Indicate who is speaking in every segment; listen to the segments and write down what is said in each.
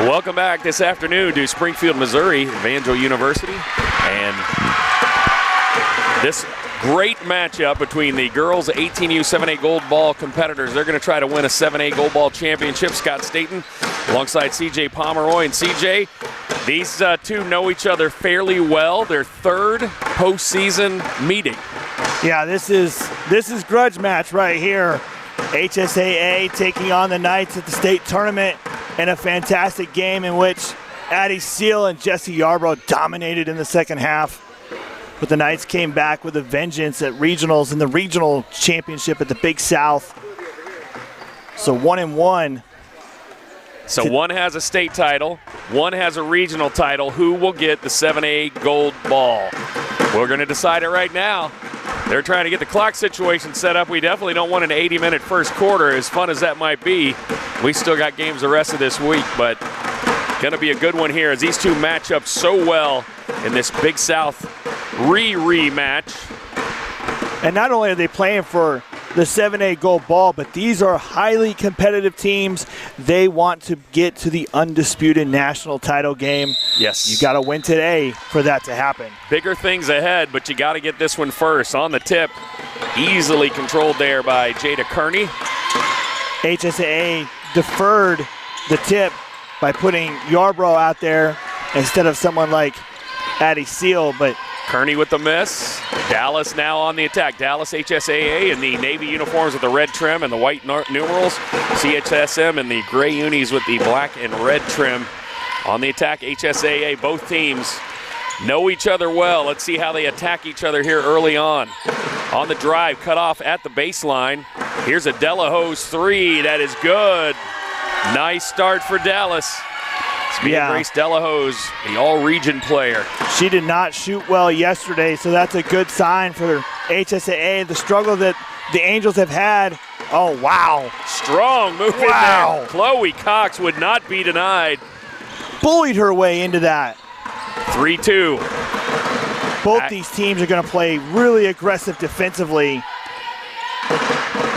Speaker 1: Welcome back this afternoon to Springfield, Missouri, Evangel University. And this great matchup between the girls 18U 7A gold ball competitors. They're going to try to win a 7A gold ball championship. Scott Staten alongside CJ Pomeroy. And CJ, these two know each other fairly well. Their third postseason meeting.
Speaker 2: Yeah, this is grudge match right here. HSAA taking on the Knights at the state tournament in a fantastic game in which Addie Seal and Jesse Yarbrough dominated in the second half. But the Knights came back with a vengeance at regionals in the regional championship at the Big South. So 1-1.
Speaker 1: So one has a state title, one has a regional title. Who will get the 7A gold ball? We're going to decide it right now. They're trying to get the clock situation set up. We definitely don't want an 80-minute first quarter, as fun as that might be. We still got games the rest of this week, but going to be a good one here as these two match up so well in this Big South rematch.
Speaker 2: And not only are they playing for the 7A gold ball, but these are highly competitive teams. They want to get to the undisputed national title game.
Speaker 1: Yes.
Speaker 2: You got to win today for that to happen.
Speaker 1: Bigger things ahead, but you got to get this one first. On the tip, easily controlled there by Jada Kearney.
Speaker 2: HSAA deferred the tip by putting Yarbrough out there instead of someone like Addie Seal, but
Speaker 1: Kearney with the miss. Dallas now on the attack. Dallas HSAA in the navy uniforms with the red trim and the white numerals. CHSM in the gray unis with the black and red trim. On the attack, HSAA, both teams know each other well. Let's see how they attack each other here early on. On the drive, cut off at the baseline. Here's a Delahose three. That is good. Nice start for Dallas. Grace Delahose, the all-region player.
Speaker 2: She did not shoot well yesterday, so that's a good sign for HSAA. The struggle that the Angels have had. Oh, wow.
Speaker 1: Strong move in there. Chloe Cox would not be denied.
Speaker 2: Bullied her way into that.
Speaker 1: 3-2.
Speaker 2: Both these teams are going to play really aggressive defensively.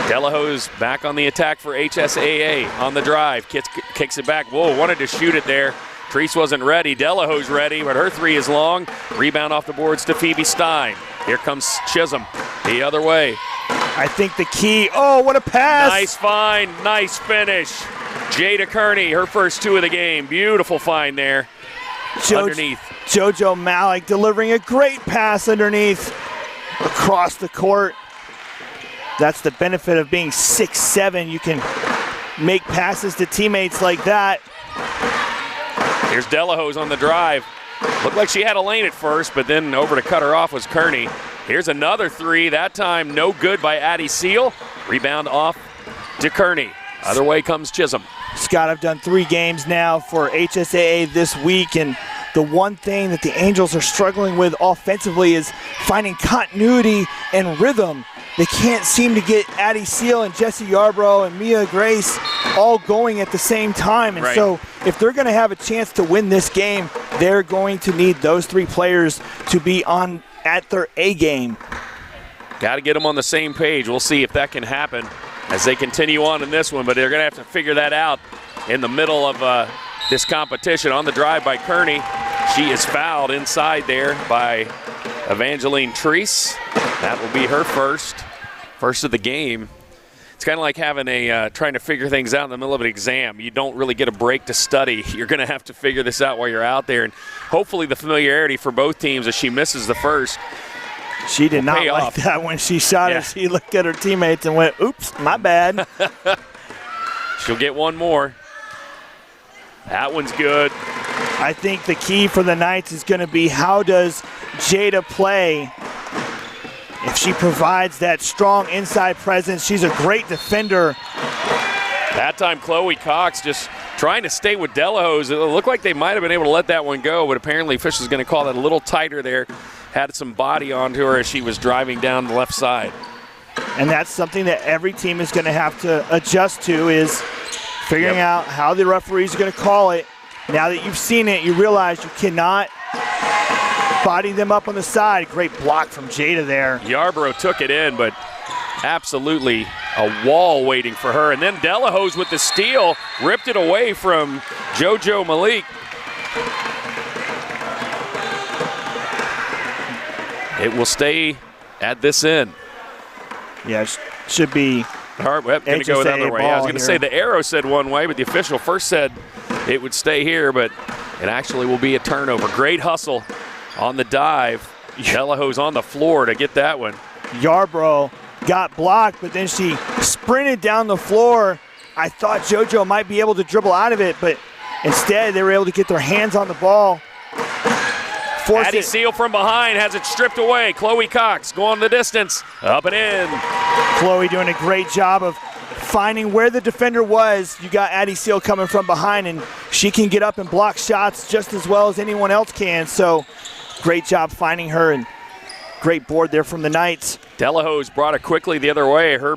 Speaker 1: Delahose back on the attack for HSAA on the drive. Kicks it back. Whoa, wanted to shoot it there. Treese wasn't ready. Delahose ready, but her three is long. Rebound off the boards to Phoebe Stein. Here comes Chisholm the other way.
Speaker 2: I think the key, oh, what a pass.
Speaker 1: Nice find, nice finish. Jada Kearney, her first two of the game. Beautiful find there. Underneath.
Speaker 2: JoJo Malik delivering a great pass underneath across the court. That's the benefit of being 6'7". You can make passes to teammates like that.
Speaker 1: Here's Delahose on the drive. Looked like she had a lane at first, but then over to cut her off was Kearney. Here's another three, that time no good by Addie Seal. Rebound off to Kearney. Other way comes Chisholm.
Speaker 2: Scott, I've done 3 games now for HSAA this week, and the one thing that the Angels are struggling with offensively is finding continuity and rhythm. They can't seem to get Addie Seal and Jesse Yarbrough and Mia Grace all going at the same time. And so if they're going to have a chance to win this game, they're going to need those 3 players to be on at their A game.
Speaker 1: Got to get them on the same page. We'll see if that can happen as they continue on in this one, but they're going to have to figure that out in the middle of this competition. On the drive by Kearney. She is fouled inside there by Evangeline Treese. That will be her first of the game. It's kind of like having trying to figure things out in the middle of an exam. You don't really get a break to study. You're going to have to figure this out while you're out there. And hopefully the familiarity for both teams as she misses the first.
Speaker 2: She did not like that when she shot it. She looked at her teammates and went, oops, my bad.
Speaker 1: She'll get one more. That one's good.
Speaker 2: I think the key for the Knights is going to be how does Jada play. If she provides that strong inside presence, she's a great defender.
Speaker 1: That time, Chloe Cox just trying to stay with Delahose. It looked like they might have been able to let that one go, but apparently Fish is going to call that a little tighter there. Had some body onto her as she was driving down the left side.
Speaker 2: And that's something that every team is going to have to adjust to, is figuring out how the referees are going to call it. Now that you've seen it, you realize you cannot body them up on the side. Great block from Jada there.
Speaker 1: Yarbrough took it in, but absolutely a wall waiting for her. And then Delahose with the steal, ripped it away from JoJo Malik. It will stay at this end.
Speaker 2: Yeah, it should be.
Speaker 1: Going to go the other way. Yeah, I was going to say the arrow said one way, but the official first said it would stay here, but it actually will be a turnover. Great hustle on the dive. Delahose on the floor to get that one.
Speaker 2: Yarbrough got blocked, but then she sprinted down the floor. I thought JoJo might be able to dribble out of it, but instead they were able to get their hands on the ball.
Speaker 1: Addie Seal from behind has it stripped away. Chloe Cox going the distance, up and in.
Speaker 2: Chloe doing a great job of finding where the defender was. You got Addie Seal coming from behind, and she can get up and block shots just as well as anyone else can. So great job finding her, and great board there from the Knights.
Speaker 1: Delahose brought it quickly the other way. Her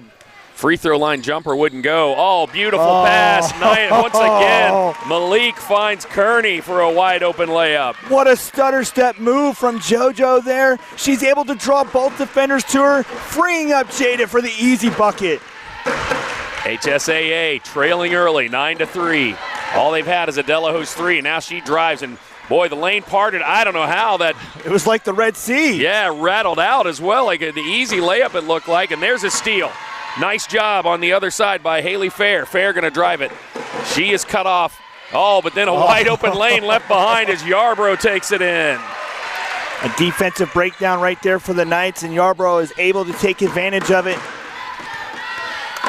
Speaker 1: free throw line jumper wouldn't go. Oh, beautiful pass. Once again, Malik finds Kearney for a wide open layup.
Speaker 2: What a stutter step move from JoJo there. She's able to draw both defenders to her, freeing up Jada for the easy bucket.
Speaker 1: HSAA trailing early, 9-3. All they've had is a Delahose three. Now she drives, and boy, the lane parted. I don't know how that.
Speaker 2: It was like the Red Sea.
Speaker 1: Yeah, rattled out as well, like the easy layup it looked like, and there's a steal. Nice job on the other side by Haley Fair. Fair going to drive it. She is cut off. Oh, but then a wide open lane left behind as Yarbrough takes it in.
Speaker 2: A defensive breakdown right there for the Knights, and Yarbrough is able to take advantage of it.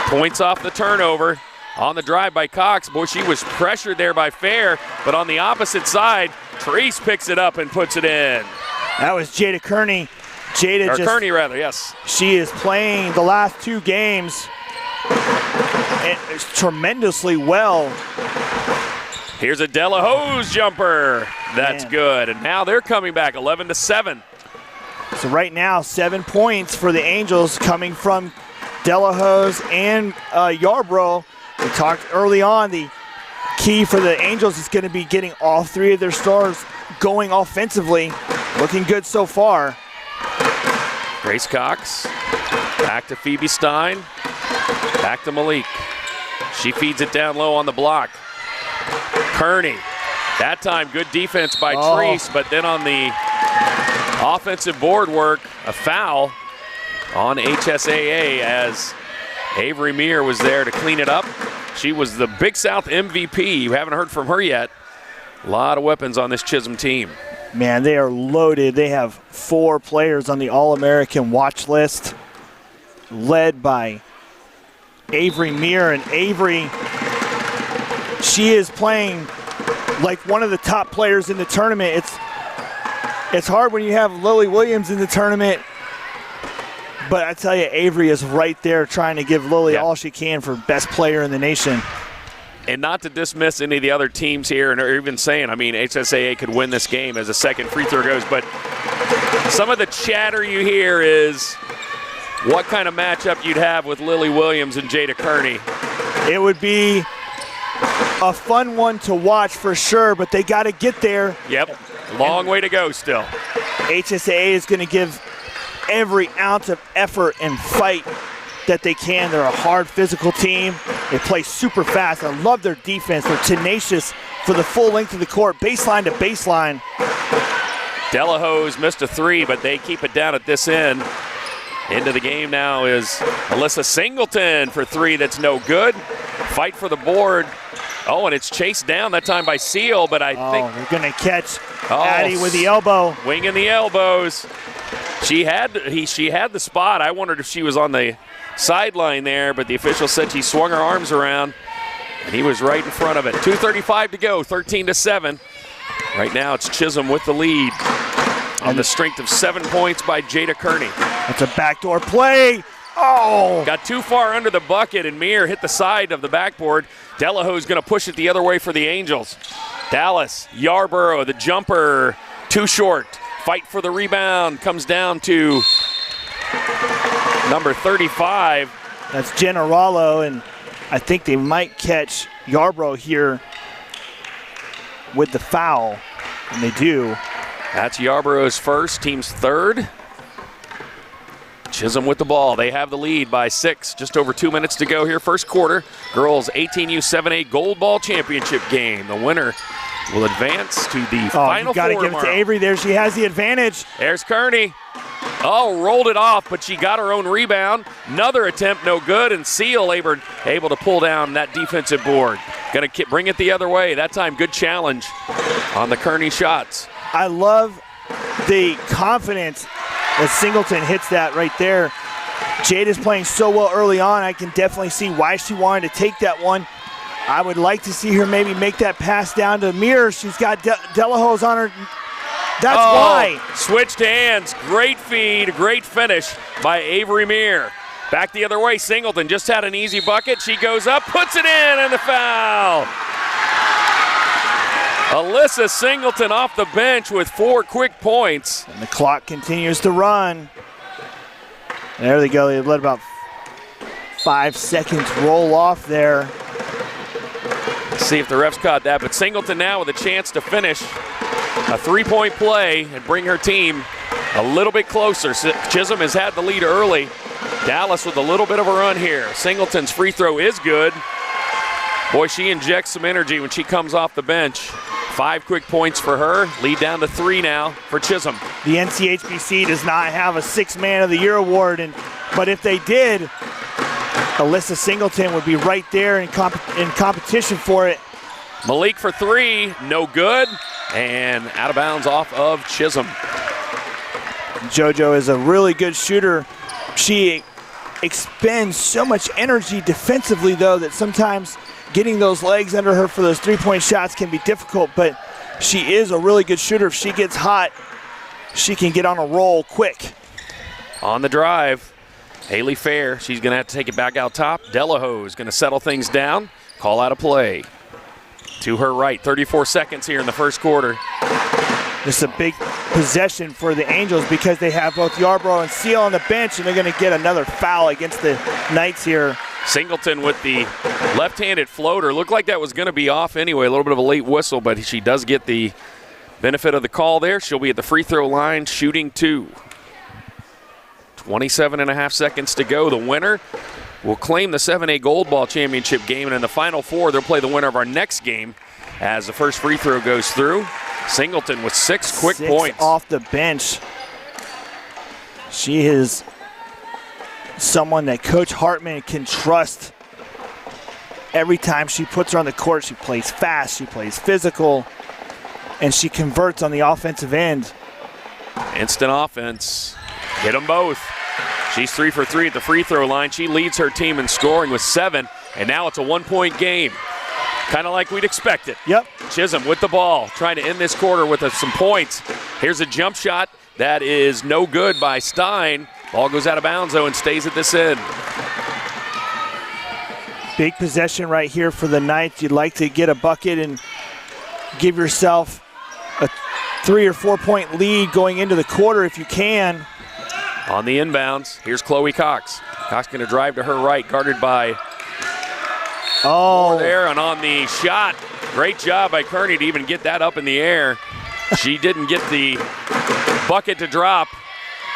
Speaker 1: Points off the turnover on the drive by Cox. Boy, she was pressured there by Fair, but on the opposite side, Treese picks it up and puts it in.
Speaker 2: That was Jada Kearney.
Speaker 1: Kearney, yes.
Speaker 2: She is playing the last two games tremendously well.
Speaker 1: Here's a Delahose jumper. That's good. And now they're coming back 11-7.
Speaker 2: So right now, 7 points for the Angels coming from Delahose and Yarbrough. We talked early on, the key for the Angels is going to be getting all three of their stars going offensively. Looking good so far.
Speaker 1: Grace Cox, back to Phoebe Stein, back to Malik. She feeds it down low on the block. Kearney, that time good defense by Treese, but then on the offensive board work, a foul on HSAA as Avery Meir was there to clean it up. She was the Big South MVP. You haven't heard from her yet. A lot of weapons on this Chisholm team.
Speaker 2: Man, they are loaded. They have 4 players on the All-American watch list, led by Avery Meir. And Avery, she is playing like one of the top players in the tournament. It's hard when you have Lily Williams in the tournament, but I tell you, Avery is right there trying to give Lily all she can for best player in the nation.
Speaker 1: And not to dismiss any of the other teams here, and or even saying, I mean, HSAA could win this game as the second free throw goes, but some of the chatter you hear is what kind of matchup you'd have with Lily Williams and Jada Kearney.
Speaker 2: It would be a fun one to watch for sure, but they got to get there.
Speaker 1: Yep, long way to go still.
Speaker 2: HSAA is going to give every ounce of effort and fight that they can. They're a hard physical team. They play super fast. I love their defense. They're tenacious for the full length of the court, baseline to baseline.
Speaker 1: Delahose missed a three, but they keep it down at this end. Into the game now is Alyssa Singleton for three. That's no good. Fight for the board. Oh, and it's chased down that time by Seal, but I think
Speaker 2: we're going to catch Addie with the elbow.
Speaker 1: Winging the elbows. She had the spot. I wondered if she was on the sideline there, but the official said she swung her arms around, and he was right in front of it. 2:35 to go, 13-7. Right now it's Chisholm with the lead on the strength of 7 points by Jada Kearney.
Speaker 2: That's a backdoor play. Oh!
Speaker 1: Got too far under the bucket, and Meir hit the side of the backboard. Delahose going to push it the other way for the Angels. Dallas, Yarbrough, the jumper, too short. Fight for the rebound, comes down to number 35.
Speaker 2: That's Jenna Rollo, and I think they might catch Yarbrough here with the foul, and they do.
Speaker 1: That's Yarbrough's first, team's third. Chisholm with the ball. They have the lead by 6. Just over 2 minutes to go here. First quarter. Girls 18U 7A Gold Ball Championship game. The winner will advance to the Final
Speaker 2: you gotta
Speaker 1: Four
Speaker 2: give
Speaker 1: tomorrow.
Speaker 2: it to Avery there. She has the advantage.
Speaker 1: There's Kearney. Oh, rolled it off, but she got her own rebound. Another attempt, no good, and Seal able to pull down that defensive board. Gonna bring it the other way. That time, good challenge on the Kearney shots.
Speaker 2: I love the confidence that Singleton hits that right there. Jade is playing so well early on. I can definitely see why she wanted to take that one. I would like to see her maybe make that pass down to Mir. She's got Delahose on her. That's why.
Speaker 1: Switched hands. Great feed, great finish by Avery Mir. Back the other way. Singleton just had an easy bucket. She goes up, puts it in, and the foul. Alyssa Singleton off the bench with 4 quick points.
Speaker 2: And the clock continues to run. There they go. They let about 5 seconds roll off there.
Speaker 1: See if the refs caught that, but Singleton now with a chance to finish a 3-point play and bring her team a little bit closer. Chisholm has had the lead early. Dallas with a little bit of a run here. Singleton's free throw is good. Boy, she injects some energy when she comes off the bench. 5 quick points for her. Lead down to 3 now for Chisholm.
Speaker 2: The NCHBC does not have a 6th Man of the Year award, but if they did, Alyssa Singleton would be right there in competition for it.
Speaker 1: Malik for 3, no good, and out of bounds off of Chisholm.
Speaker 2: JoJo is a really good shooter. She expends so much energy defensively, though, that sometimes getting those legs under her for those 3-point shots can be difficult, but she is a really good shooter. If she gets hot, she can get on a roll quick.
Speaker 1: On the drive, Haley Fair, she's going to have to take it back out top. Delahoe is going to settle things down, call out a play. To her right, 34 seconds here in the first quarter.
Speaker 2: This is a big possession for the Angels because they have both Yarbrough and Seal on the bench, and they're going to get another foul against the Knights here.
Speaker 1: Singleton with the left-handed floater. Looked like that was going to be off anyway. A little bit of a late whistle, but she does get the benefit of the call there. She'll be at the free throw line shooting 2. 27.5 seconds to go. The winner will claim the 7A Gold Ball Championship game, and in the Final Four, they'll play the winner of our next game as the first free throw goes through. Singleton with 6 quick points.
Speaker 2: Off the bench. She is someone that Coach Hartman can trust. Every time she puts her on the court, she plays fast, she plays physical, and she converts on the offensive end.
Speaker 1: Instant offense. Hit them both. She's 3 for 3 at the free throw line. She leads her team in scoring with 7, and now it's a 1-point game. Kind of like we'd expected.
Speaker 2: Yep.
Speaker 1: Chisholm with the ball, trying to end this quarter with some points. Here's a jump shot that is no good by Stein. Ball goes out of bounds, though, and stays at this end.
Speaker 2: Big possession right here for the Knights. You'd like to get a bucket and give yourself a 3 or 4 point lead going into the quarter if you can.
Speaker 1: On the inbounds, here's Chloe Cox. Cox going to drive to her right, guarded by there, and on the shot, great job by Kearney to even get that up in the air. She didn't get the bucket to drop.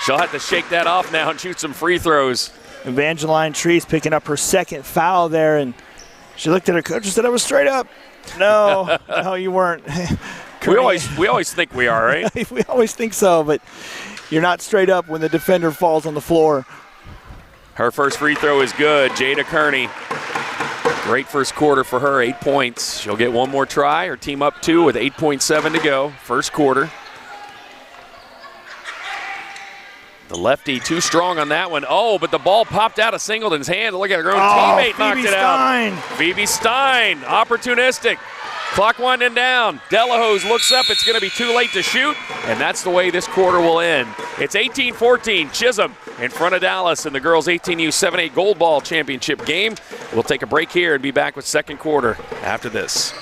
Speaker 1: She'll have to shake that off now and shoot some free throws.
Speaker 2: Evangeline Treese picking up her 2nd foul there, and she looked at her coach and said, "I was straight up." No, no, you weren't.
Speaker 1: We always think we are, right?
Speaker 2: We always think so, but you're not straight up when the defender falls on the floor.
Speaker 1: Her first free throw is good. Jada Kearney. Great first quarter for her, 8 points. She'll get one more try. Her team up 2 with 8.7 to go. First quarter. The lefty too strong on that one. Oh, but the ball popped out of Singleton's hand. Look at her own teammate knocked it out. Phoebe Stein, opportunistic. Clock winding down. Delahose looks up. It's going to be too late to shoot, and that's the way this quarter will end. It's 18-14. Chisholm in front of Dallas in the girls 18U 7A Gold Ball Championship game. We'll take a break here and be back with second quarter after this.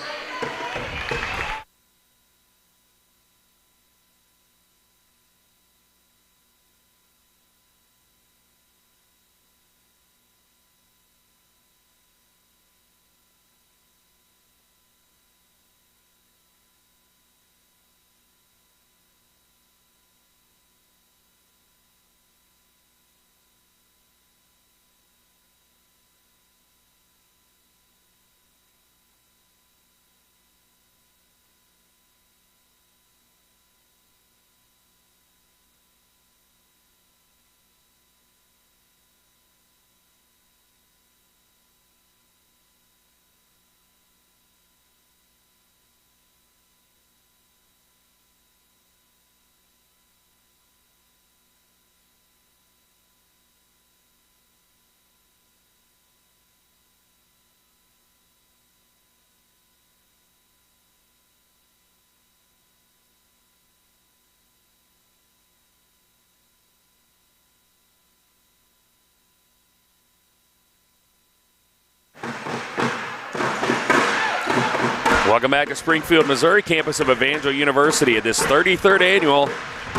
Speaker 1: Welcome back to Springfield, Missouri, campus of Evangel University at this 33rd annual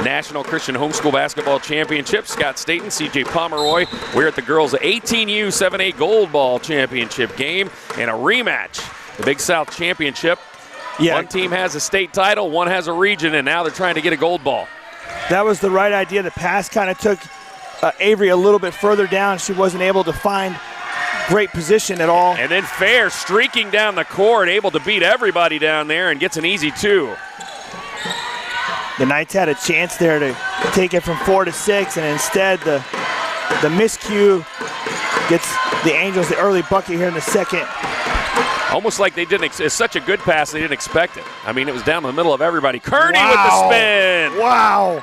Speaker 1: National Christian Homeschool Basketball Championship. Scott Staten, CJ Pomeroy. We're at the girls' 18U 7A Gold Ball Championship game and a rematch. The Big South Championship. Yeah. One team has a state title, one has a region, and now they're trying to get a gold ball.
Speaker 2: That was the right idea. The pass kind of took Avery a little bit further down. She wasn't able to find great position at all.
Speaker 1: And then Fair streaking down the court, able to beat everybody down there and gets an easy 2.
Speaker 2: The Knights had a chance there to take it from 4 to 6, and instead the miscue gets the Angels the early bucket here in the second.
Speaker 1: Almost like they didn't, it's such a good pass, they didn't expect it. I mean, it was down in the middle of everybody. Kearney with the spin.
Speaker 2: Wow.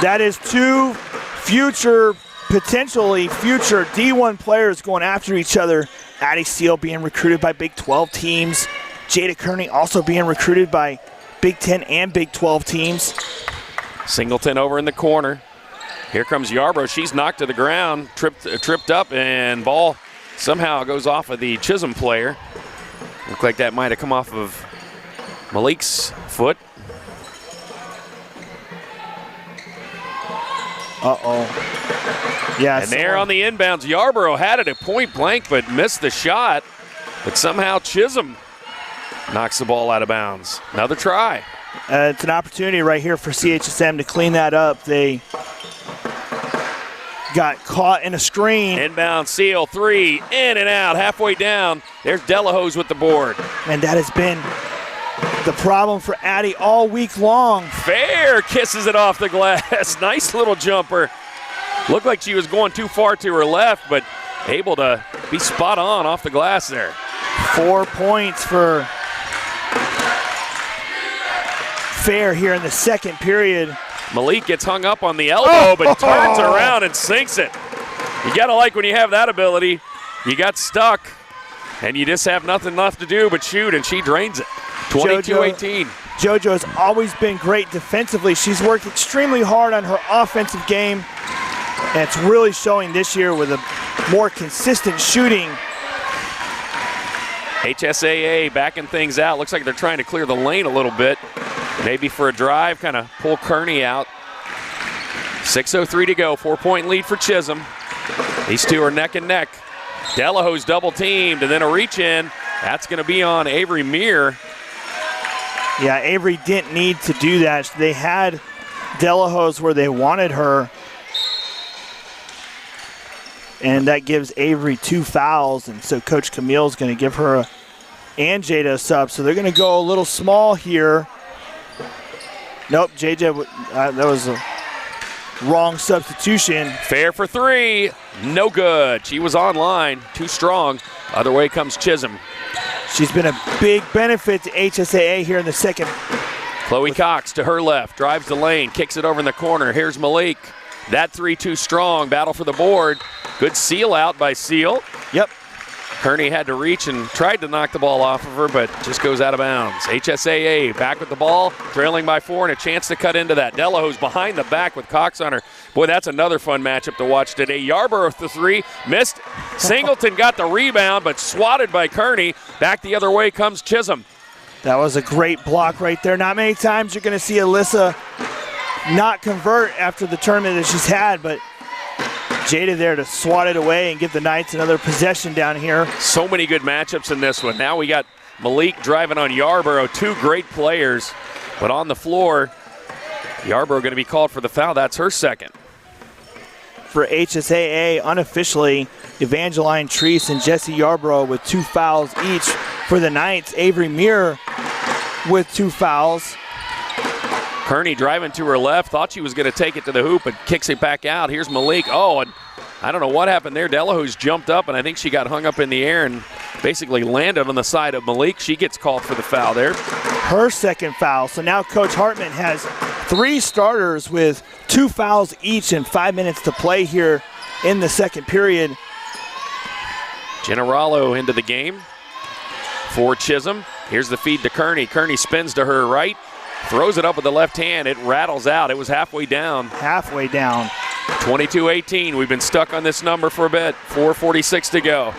Speaker 2: That is 2 potentially future D1 players going after each other. Addie Steele being recruited by Big 12 teams. Jada Kearney also being recruited by Big 10 and Big 12 teams.
Speaker 1: Singleton over in the corner. Here comes Yarbrough. She's knocked to the ground, tripped up, and ball somehow goes off of the Chisholm player. Looked like that might have come off of Malik's foot.
Speaker 2: Uh-oh. Yeah.
Speaker 1: And there on the inbounds, Yarbrough had it at point blank but missed the shot. But somehow Chisholm knocks the ball out of bounds. Another try.
Speaker 2: It's an opportunity right here for CHSM to clean that up. They got caught in a screen.
Speaker 1: Inbound seal 3, in and out, halfway down. There's Delahose with the board.
Speaker 2: And that has been the problem for Addie all week long.
Speaker 1: Fair kisses it off the glass. Nice little jumper. Looked like she was going too far to her left, but able to be spot on off the glass there.
Speaker 2: 4 points for Fair here in the second period.
Speaker 1: Malik gets hung up on the elbow, but turns around and sinks it. You gotta like when you have that ability. You got stuck, and you just have nothing left to do but shoot, and she drains it. 22-18.
Speaker 2: JoJo has always been great defensively. She's worked extremely hard on her offensive game, and it's really showing this year with a more consistent shooting.
Speaker 1: HSAA backing things out. Looks like they're trying to clear the lane a little bit. Maybe for a drive, kind of pull Kearney out. 6:03 to go, 4-point lead for Chisholm. These two are neck and neck. Delahose double teamed, and then a reach in. That's going to be on Avery Meir.
Speaker 2: Yeah, Avery didn't need to do that. They had Delahose where they wanted her. And that gives Avery 2 fouls, and so Coach Camille's going to give her and Jada a sub. So they're going to go a little small here. Nope, JJ, that was a wrong substitution.
Speaker 1: Fair for 3, no good. She was online, too strong. Other way comes Chisholm.
Speaker 2: She's been a big benefit to HSAA here in the second.
Speaker 1: Chloe Cox to her left, drives the lane, kicks it over in the corner. Here's Malik. That 3 too strong, battle for the board. Good seal out by Seal.
Speaker 2: Yep.
Speaker 1: Kearney had to reach and tried to knock the ball off of her, but just goes out of bounds. HSAA back with the ball, trailing by 4, and a chance to cut into that. Delahose behind the back with Cox on her. Boy, that's another fun matchup to watch today. Yarbrough with the 3, missed. Singleton got the rebound, but swatted by Kearney. Back the other way comes Chisholm.
Speaker 2: That was a great block right there. Not many times you're going to see Alyssa not convert after the tournament that she's had, but Jada there to swat it away and give the Knights another possession down here.
Speaker 1: So many good matchups in this one. Now we got Malik driving on Yarbrough, 2 great players, but on the floor, Yarbrough going to be called for the foul. That's her second.
Speaker 2: For HSAA, unofficially, Evangeline Treese and Jessie Yarbrough with 2 fouls each. For the Knights, Avery Meir with 2 fouls.
Speaker 1: Kearney driving to her left, thought she was going to take it to the hoop, but kicks it back out. Here's Malik. Oh, and I don't know what happened there. Delahose jumped up, and I think she got hung up in the air and basically landed on the side of Malik. She gets called for the foul there.
Speaker 2: Her second foul. So now Coach Hartman has 3 starters with 2 fouls each and 5 minutes to play here in the second period.
Speaker 1: Generalo into the game for Chisholm. Here's the feed to Kearney. Kearney spins to her right. Throws it up with the left hand. It rattles out. It was halfway down.
Speaker 2: Halfway down.
Speaker 1: 22-18. We've been stuck on this number for a bit. 4:46 to go.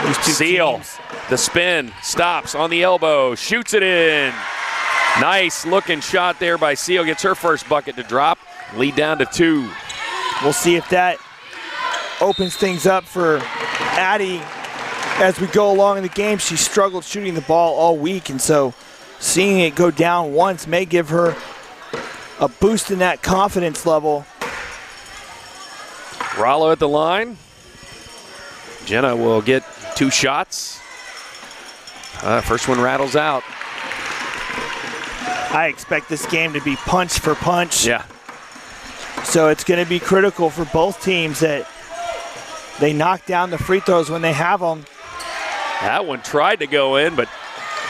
Speaker 2: these two
Speaker 1: Seal,
Speaker 2: teams.
Speaker 1: the spin, stops on the elbow, shoots it in. Nice looking shot there by Seal. Gets her first bucket to drop. Lead down to 2.
Speaker 2: We'll see if that opens things up for Addie as we go along in the game. She struggled shooting the ball all week, and so seeing it go down once may give her a boost in that confidence level.
Speaker 1: Rollo at the line. Jenna will get 2 shots. First one rattles out.
Speaker 2: I expect this game to be punch for punch.
Speaker 1: Yeah.
Speaker 2: So it's going to be critical for both teams that they knock down the free throws when they have them.
Speaker 1: That one tried to go in, but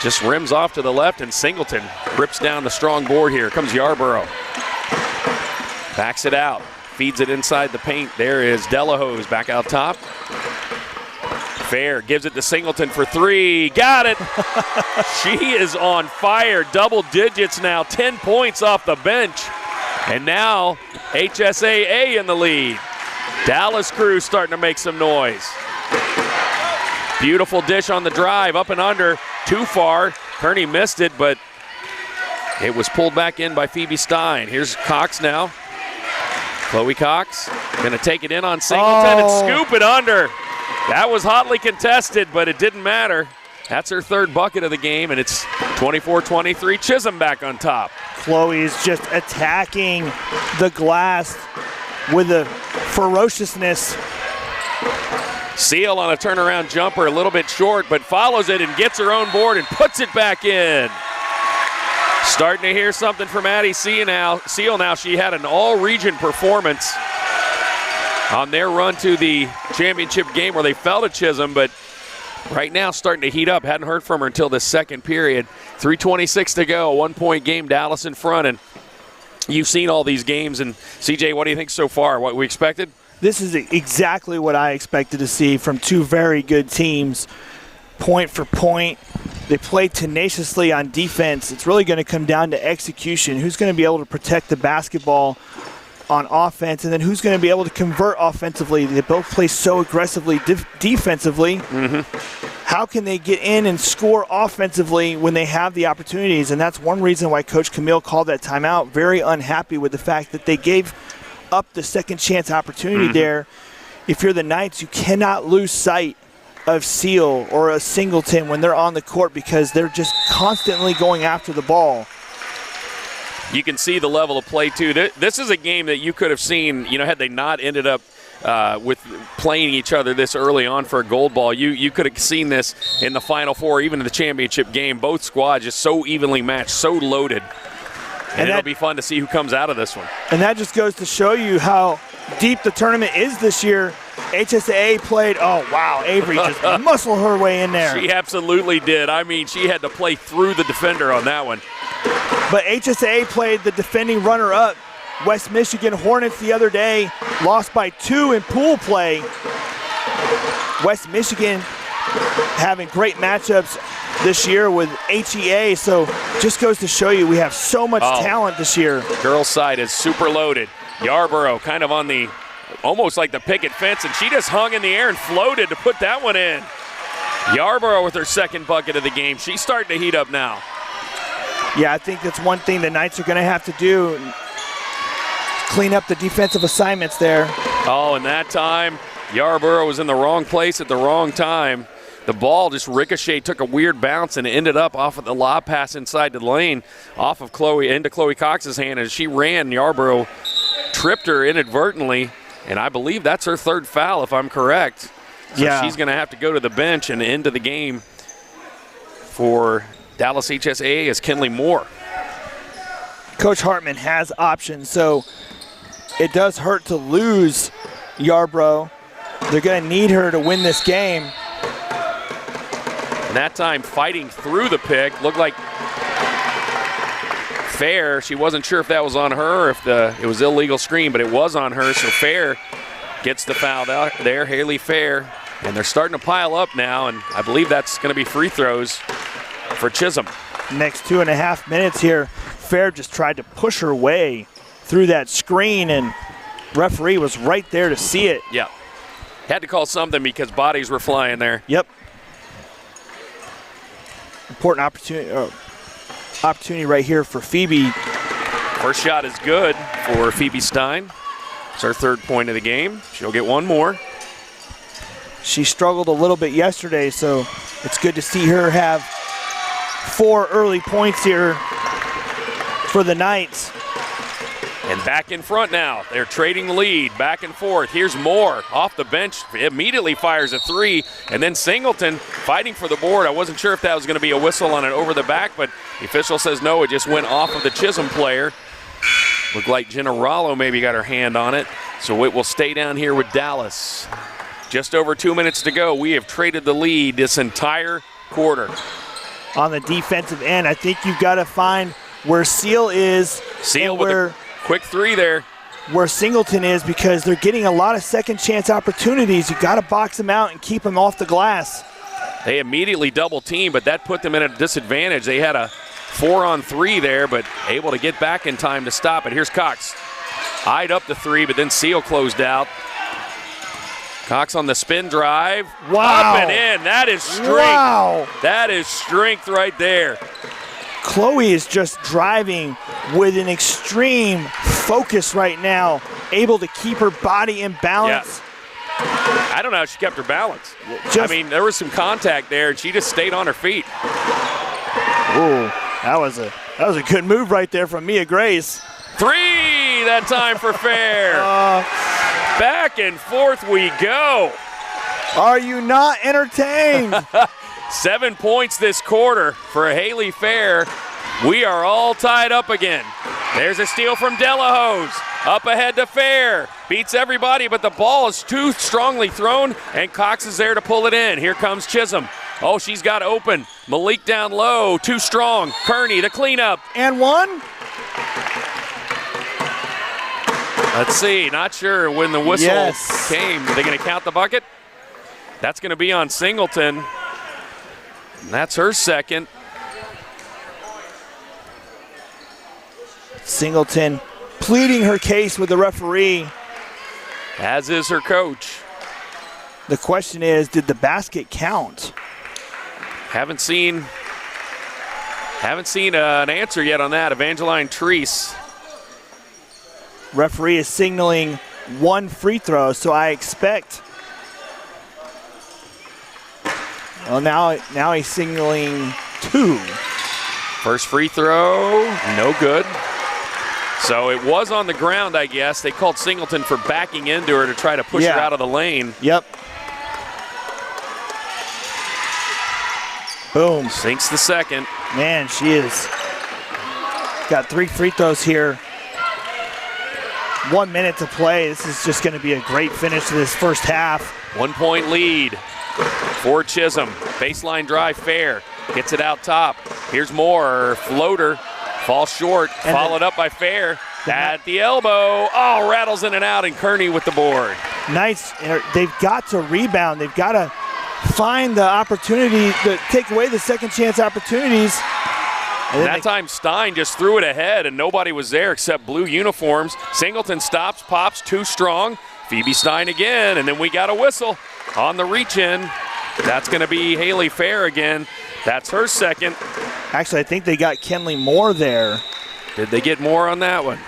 Speaker 1: just rims off to the left, and Singleton rips down the strong board here. Comes Yarborough. Backs it out. Feeds it inside the paint. There is Delahose back out top. Fair gives it to Singleton for 3. Got it. She is on fire. Double digits now. 10 points off the bench. And now HSAA in the lead. Dallas crew starting to make some noise. Beautiful dish on the drive. Up and under. Too far. Kearney missed it, but it was pulled back in by Phoebe Stein. Here's Cox now. Chloe Cox going to take it in on Singleton and scoop it under. That was hotly contested, but it didn't matter. That's her third bucket of the game, and it's 24-23. Chisholm back on top.
Speaker 2: Chloe is just attacking the glass with a ferociousness.
Speaker 1: Seal on a turnaround jumper, a little bit short, but follows it and gets her own board and puts it back in. Starting to hear something from Addie Seal now. She had an all-region performance on their run to the championship game where they fell to Chisholm, but right now starting to heat up. Hadn't heard from her until the second period. 3:26 to go, 1-point game, Dallas in front, and you've seen all these games. And CJ, what do you think so far? What we expected?
Speaker 2: This is exactly what I expected to see from two very good teams, point for point. They play tenaciously on defense. It's really going to come down to execution. Who's going to be able to protect the basketball on offense, and then who's going to be able to convert offensively? They both play so aggressively defensively. How can they get in and score offensively when they have the opportunities? And that's one reason why Coach Camille called that timeout. Very unhappy with the fact that they gave up the second chance opportunity there. If you're the Knights, you cannot lose sight of Seal or a Singleton when they're on the court because they're just constantly going after the ball.
Speaker 1: You can see the level of play, too. This is a game that you could have seen, had they not ended up with playing each other this early on for a gold ball. You could have seen this in the Final Four, even in the championship game. Both squads just so evenly matched, so loaded. And it'll be fun to see who comes out of this one. And
Speaker 2: that just goes to show you how deep the tournament is this year. HSAA played, Avery just muscled her way in there.
Speaker 1: She absolutely did. I mean, she had to play through the defender on that one.
Speaker 2: But HSAA played the defending runner-up, West Michigan Hornets, the other day, lost by 2 in pool play. West Michigan having great matchups this year with HEA, so just goes to show you we have so much talent this year.
Speaker 1: Girls' side is super loaded. Yarborough kind of on the, almost like the picket fence, and she just hung in the air and floated to put that one in. Yarborough with her second bucket of the game. She's starting to heat up now.
Speaker 2: Yeah, I think that's one thing the Knights are going to have to do, clean up the defensive assignments there.
Speaker 1: And that time, Yarborough was in the wrong place at the wrong time. The ball just ricocheted, took a weird bounce, and ended up off of the lob pass inside the lane, off of Chloe, into Chloe Cox's hand. As she ran, Yarborough tripped her inadvertently, and I believe that's her third foul, if I'm correct. So she's going to have to go to the bench and into the game for Dallas HSAA is Kinley Moore.
Speaker 2: Coach Hartman has options, so it does hurt to lose Yarborough. They're going to need her to win this game.
Speaker 1: And that time fighting through the pick, looked like Fair. She wasn't sure if that was on her or if it was illegal screen, but it was on her, so Fair gets the foul out there, Haley Fair. And they're starting to pile up now, and I believe that's going to be free throws for Chisholm.
Speaker 2: Next 2.5 minutes here, Fair just tried to push her way through that screen, and referee was right there to see it.
Speaker 1: Yeah. Had to call something because bodies were flying there.
Speaker 2: Yep. Important opportunity right here for Phoebe.
Speaker 1: First shot is good for Phoebe Stein. It's her third point of the game. She'll get one more.
Speaker 2: She struggled a little bit yesterday, so it's good to see her have 4 early points here for the Knights.
Speaker 1: And back in front now. They're trading the lead, back and forth. Here's Moore off the bench, immediately fires a 3, and then Singleton fighting for the board. I wasn't sure if that was going to be a whistle on an over the back, but the official says no, it just went off of the Chisholm player. Looked like Jenna Rollo maybe got her hand on it, so it will stay down here with Dallas. Just over 2 minutes to go. We have traded the lead this entire quarter.
Speaker 2: On the defensive end, I think you've got to find where Seal is.
Speaker 1: Seal with a quick 3 there.
Speaker 2: Where Singleton is, because they're getting a lot of second chance opportunities. You've got to box them out and keep them off the glass.
Speaker 1: They immediately double team, but that put them in a disadvantage. They had a 4-on-3 there, but able to get back in time to stop it. Here's Cox. Eyed up the 3, but then Seal closed out. Cox on the spin drive.
Speaker 2: Wow.
Speaker 1: Up and in. That is strength.
Speaker 2: Wow.
Speaker 1: That is strength right there.
Speaker 2: Chloe is just driving with an extreme focus right now, able to keep her body in balance.
Speaker 1: Yeah. I don't know how she kept her balance. I mean, there was some contact there, and she just stayed on her feet.
Speaker 2: Ooh, that was a good move right there from Mia Grace.
Speaker 1: 3 that time for Fair. Back and forth we go.
Speaker 2: Are you not entertained?
Speaker 1: 7 points this quarter for Haley Fair. We are all tied up again. There's a steal from Delahose. Up ahead to Fair. Beats everybody, but the ball is too strongly thrown, and Cox is there to pull it in. Here comes Chisholm. Oh, she's got open. Malik down low, too strong. Kearney, the cleanup.
Speaker 2: And one.
Speaker 1: Let's see, not sure when the whistle came. Are they going to count the bucket? That's going to be on Singleton. And that's her second.
Speaker 2: Singleton pleading her case with the referee.
Speaker 1: As is her coach.
Speaker 2: The question is, did the basket count?
Speaker 1: Haven't seen an answer yet on that. Evangeline Treese.
Speaker 2: Referee is signaling 1 free throw, so I expect. Well, now he's signaling 2.
Speaker 1: First free throw, no good. So it was on the ground, I guess. They called Singleton for backing into her to try to push her out of the lane.
Speaker 2: Yep. Boom.
Speaker 1: Sinks the second.
Speaker 2: Man, she is. Got 3 free throws here. 1 minute to play. This is just going to be a great finish to this first half.
Speaker 1: 1 point lead for Chisholm. Baseline drive, Fair. Gets it out top. Here's Moore. Floater. Falls short. And followed up by Fair. At the elbow. Oh, rattles in and out, and Kearney with the board.
Speaker 2: Nice. They've got to rebound. They've got to find the opportunity to take away the second chance opportunities.
Speaker 1: And that time Stein just threw it ahead, and nobody was there except blue uniforms. Singleton stops, pops, too strong. Phoebe Stein again, and then we got a whistle on the reach-in. That's going to be Haley Fair again. That's her second.
Speaker 2: Actually, I think they got Kenley Moore there.
Speaker 1: Did they get more on that one?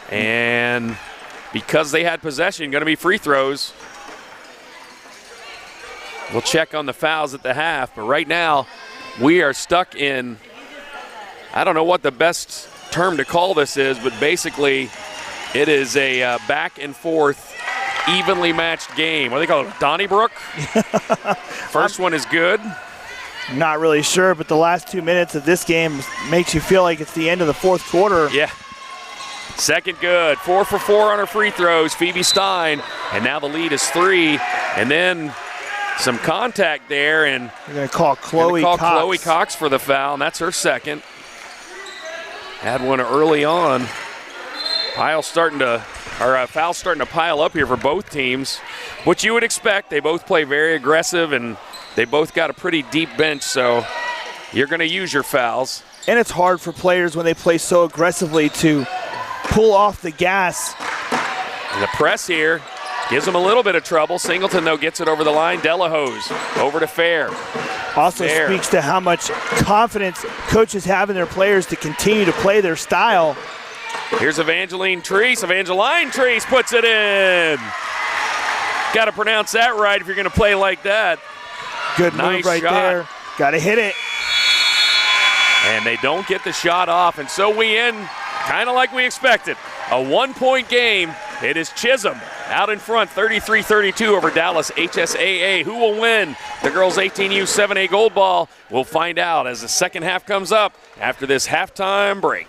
Speaker 1: And because they had possession, going to be free throws. We'll check on the fouls at the half, but right now we are stuck in, I don't know what the best term to call this is, but basically it is a back and forth, evenly matched game. What do they call it, Donnybrook? First one is good.
Speaker 2: I'm not really sure, but the last 2 minutes of this game makes you feel like it's the end of the fourth quarter.
Speaker 1: Yeah. Second good. 4 for 4 on her free throws, Phoebe Stein. And now the lead is 3. And then some contact there, and
Speaker 2: they're going to call Chloe
Speaker 1: Cox for the foul, and that's her second. Had one early on. Foul's starting to pile up here for both teams. What you would expect, they both play very aggressive, and they both got a pretty deep bench, so you're going to use your fouls.
Speaker 2: And it's hard for players when they play so aggressively to pull off the gas.
Speaker 1: And the press here. Gives them a little bit of trouble. Singleton, though, gets it over the line. Delahose over to Fair.
Speaker 2: Also speaks to how much confidence coaches have in their players to continue to play their style.
Speaker 1: Here's Evangeline Treese. Evangeline Treese puts it in. Got to pronounce that right if you're going to play like that.
Speaker 2: Good move right there. Got to hit it.
Speaker 1: And they don't get the shot off, and so we end kind of like we expected. A 1-point game. It is Chisholm out in front, 33-32 over Dallas HSAA. Who will win the girls 18U 7A gold ball? We'll find out as the second half comes up after this halftime break.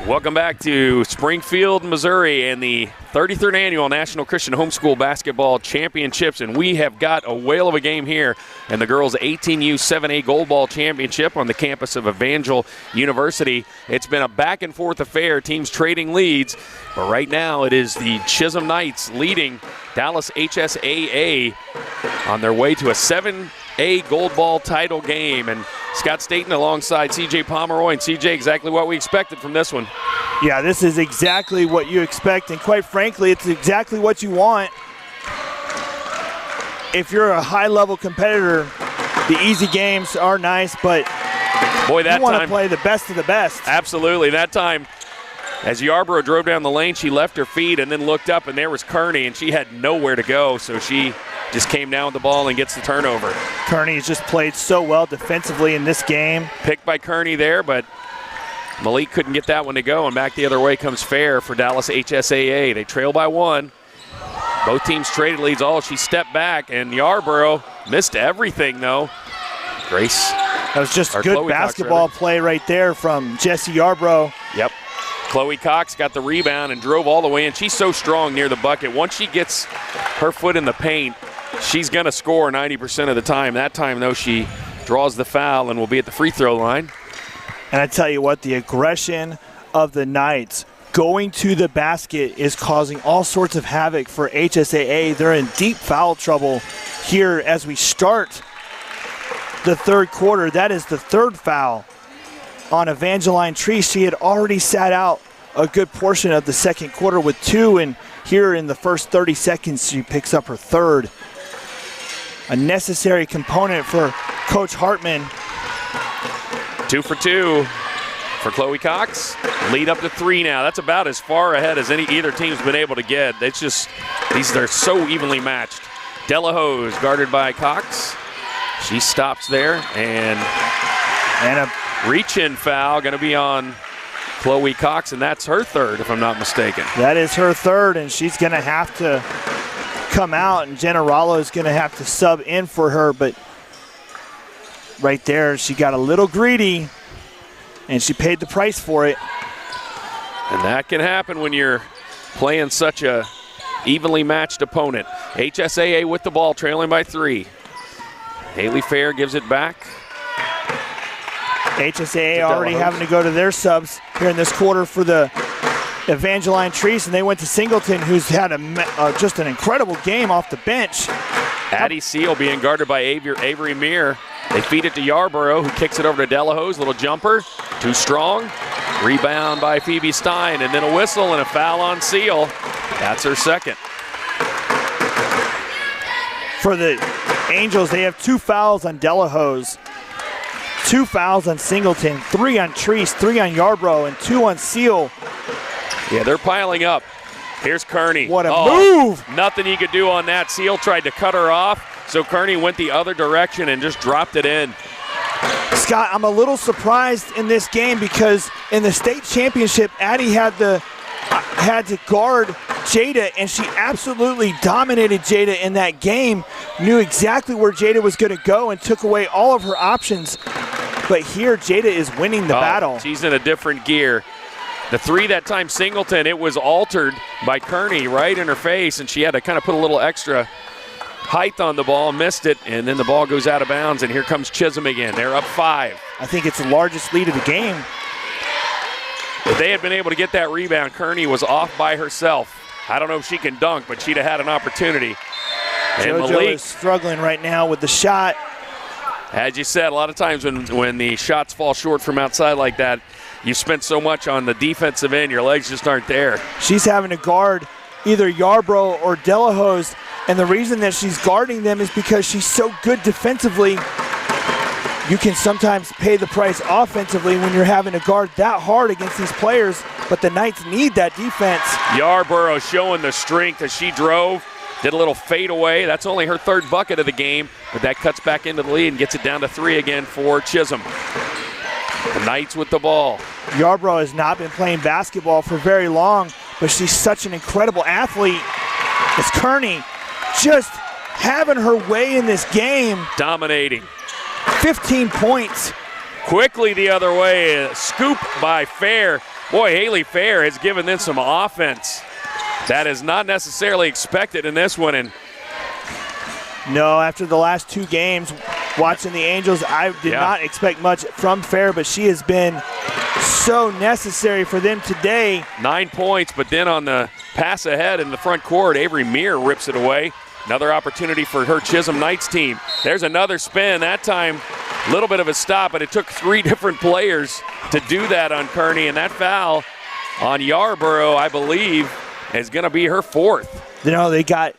Speaker 1: Welcome back to Springfield, Missouri, and the 33rd Annual National Christian Homeschool Basketball Championships, and we have got a whale of a game here in the girls' 18U 7A Gold Ball Championship on the campus of Evangel University. It's been a back-and-forth affair, teams trading leads, but right now it is the Chisholm Knights leading Dallas HSAA on their way to a 7A Gold Ball title game, and Scott Staten alongside CJ Pomeroy. And CJ, exactly what we expected from this one.
Speaker 2: Yeah, this is exactly what you expect, and quite frankly, it's exactly what you want. If you're a high-level competitor, the easy games are nice, but
Speaker 1: boy, that
Speaker 2: you want to
Speaker 1: time,
Speaker 2: play the best of the best.
Speaker 1: Absolutely. That time, as Yarborough drove down the lane, she left her feet and then looked up, and there was Kearney, and she had nowhere to go, so she just came down with the ball and gets the turnover.
Speaker 2: Kearney has just played so well defensively in this game.
Speaker 1: Picked by Kearney there, but Malik couldn't get that one to go, and back the other way comes Fair for Dallas HSAA. They trail by one. Both teams traded leads. She stepped back, and Yarborough missed everything, though. Grace.
Speaker 2: That was just good basketball play right there from Jessie Yarborough.
Speaker 1: Yep. Chloe Cox got the rebound and drove all the way in. She's so strong near the bucket. Once she gets her foot in the paint, she's going to score 90% of the time. That time, though, she draws the foul and will be at the free throw line.
Speaker 2: And I tell you what, the aggression of the Knights going to the basket is causing all sorts of havoc for HSAA. They're in deep foul trouble here as we start the third quarter. That is the third foul on Evangeline Tree. She had already sat out a good portion of the second quarter with two, and here in the first 30 seconds she picks up her third. A necessary component for Coach Hartman.
Speaker 1: 2 for 2 for Chloe Cox. Lead up to 3 now. That's about as far ahead as either team's been able to get. It's just, they're so evenly matched. Delahose guarded by Cox. She stops there, and a reach-in foul going to be on Chloe Cox, and that's her third, if I'm not mistaken.
Speaker 2: That is her third, and she's going to have to come out, and Jenna Rollo is going to have to sub in for her, but right there she got a little greedy, and she paid the price for it.
Speaker 1: And that can happen when you're playing such a evenly matched opponent. HSAA with the ball, trailing by 3. Haley Fair gives it back.
Speaker 2: HSAA already having to go to their subs here in this quarter for the Evangeline Trees, and they went to Singleton, who's had just an incredible game off the bench.
Speaker 1: Addie Seal being guarded by Avery Meir. They feed it to Yarborough, who kicks it over to Delahose. Little jumper, too strong. Rebound by Phoebe Stein, and then a whistle and a foul on Seal. That's her second.
Speaker 2: For the Angels, they have 2 fouls on Delahose, 2 fouls on Singleton, 3 on Treese, 3 on Yarborough, and 2 on Seal.
Speaker 1: Yeah, they're piling up. Here's Kearney.
Speaker 2: What a move!
Speaker 1: Nothing he could do on that. Seal tried to cut her off, so Kearney went the other direction and just dropped it in.
Speaker 2: Scott, I'm a little surprised in this game because in the state championship, Addie had to guard Jada, and she absolutely dominated Jada in that game, knew exactly where Jada was going to go and took away all of her options. But here, Jada is winning the battle.
Speaker 1: She's in a different gear. The 3 that time, Singleton, it was altered by Kearney right in her face, and she had to kind of put a little extra height on the ball, missed it, and then the ball goes out of bounds, and here comes Chisholm again. They're up 5.
Speaker 2: I think it's the largest lead of the game.
Speaker 1: If they had been able to get that rebound, Kearney was off by herself. I don't know if she can dunk, but she'd have had an opportunity. And
Speaker 2: JoJo
Speaker 1: Malik
Speaker 2: is struggling right now with the shot.
Speaker 1: As you said, a lot of times when the shots fall short from outside like that, you spent so much on the defensive end, your legs just aren't there.
Speaker 2: She's having to guard either Yarborough or Delahose, and the reason that she's guarding them is because she's so good defensively. You can sometimes pay the price offensively when you're having to guard that hard against these players, but the Knights need that defense.
Speaker 1: Yarborough showing the strength as she drove, did a little fade away. That's only her 3rd bucket of the game, but that cuts back into the lead and gets it down to 3 again for Chisholm. The Knights with the ball.
Speaker 2: Yarborough has not been playing basketball for very long, but she's such an incredible athlete. It's Kearney just having her way in this game.
Speaker 1: Dominating.
Speaker 2: 15 points.
Speaker 1: Quickly the other way, a scoop by Fair. Boy, Haley Fair has given them some offense that is not necessarily expected in this one. And
Speaker 2: no, after the last 2 games, watching the Angels, I did not expect much from Fair, but she has been so necessary for them today.
Speaker 1: 9 points, but then on the pass ahead in the front court, Avery Meir rips it away. Another opportunity for her Chisholm Knights team. There's another spin. That time, a little bit of a stop, but it took 3 different players to do that on Kearney, and that foul on Yarborough, I believe, is going to be her 4th.
Speaker 2: You know, they got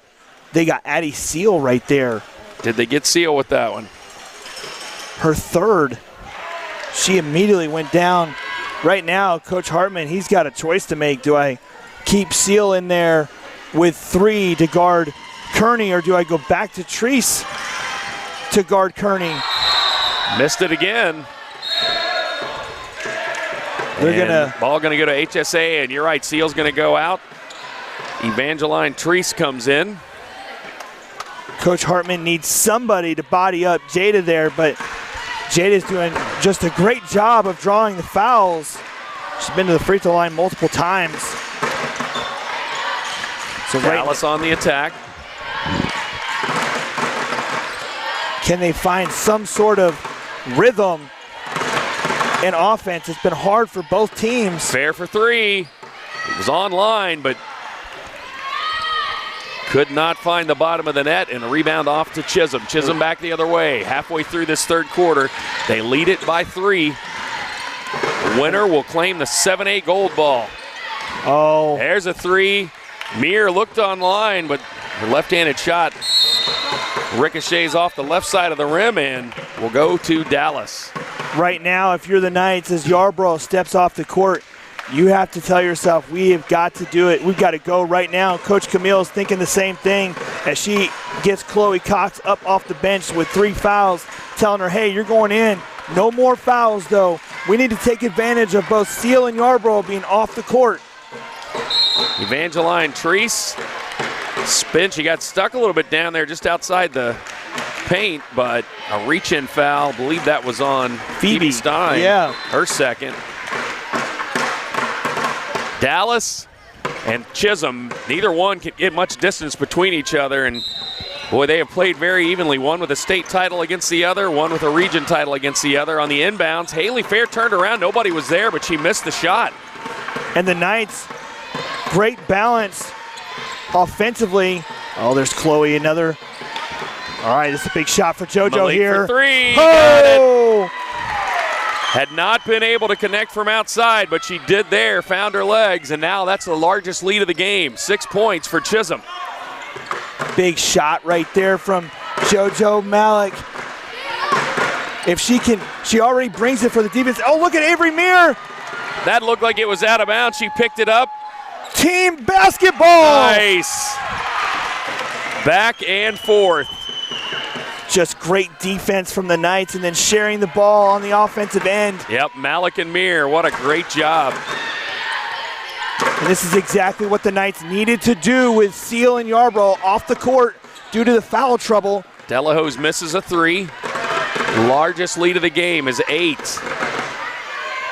Speaker 2: Addie Seal right there.
Speaker 1: Did they get Seal with that one?
Speaker 2: Her 3rd. She immediately went down. Right now, Coach Hartman, he's got a choice to make. Do I keep Seal in there with 3 to guard Kearney, or do I go back to Treese to guard Kearney?
Speaker 1: Missed it again. Ball going to go to HSAA, and you're right, Seal's going to go out. Evangeline Treese comes in.
Speaker 2: Coach Hartman needs somebody to body up Jada there, but Jada's doing just a great job of drawing the fouls. She's been to the free throw line multiple times. So
Speaker 1: Dallas on the attack.
Speaker 2: Can they find some sort of rhythm in offense? It's been hard for both teams.
Speaker 1: Fair for 3. It was online, but could not find the bottom of the net, and a rebound off to Chisholm. Chisholm back the other way. Halfway through this 3rd quarter, they lead it by 3. The winner will claim the 7A gold ball.
Speaker 2: Oh.
Speaker 1: There's a 3. Meir looked online, but her left-handed shot ricochets off the left side of the rim and will go to Dallas.
Speaker 2: Right now, if you're the Knights, as Yarborough steps off the court, you have to tell yourself, we have got to do it. We've got to go right now. Coach Camille is thinking the same thing as she gets Chloe Cox up off the bench with 3 fouls, telling her, hey, you're going in. No more fouls, though. We need to take advantage of both Seal and Yarborough being off the court.
Speaker 1: Evangeline Treese spin. She got stuck a little bit down there just outside the paint, but a reach-in foul. I believe that was on Phoebe Stein.
Speaker 2: Yeah.
Speaker 1: Her 2nd. Dallas and Chisholm, neither one can get much distance between each other, and boy, they have played very evenly. One with a state title against the other, one with a region title against the other. On the inbounds, Haley Fair turned around. Nobody was there, but she missed the shot.
Speaker 2: And the Knights, great balance offensively. Oh, there's Chloe, another. All right, it's a big shot for JoJo
Speaker 1: Malik
Speaker 2: here.
Speaker 1: For 3.
Speaker 2: Oh!
Speaker 1: Had not been able to connect from outside, but she did there, found her legs, and now that's the largest lead of the game. 6 points for Chisholm.
Speaker 2: Big shot right there from JoJo Malik. If she can, she already brings it for the defense. Oh, look at Avery Meir.
Speaker 1: That looked like it was out of bounds. She picked it up.
Speaker 2: Team basketball.
Speaker 1: Nice. Back and forth.
Speaker 2: Just great defense from the Knights, and then sharing the ball on the offensive end.
Speaker 1: Yep, Malik and Meir, what a great job.
Speaker 2: And this is exactly what the Knights needed to do with Seal and Yarborough off the court due to the foul trouble.
Speaker 1: Delahose misses a 3. Largest lead of the game is 8.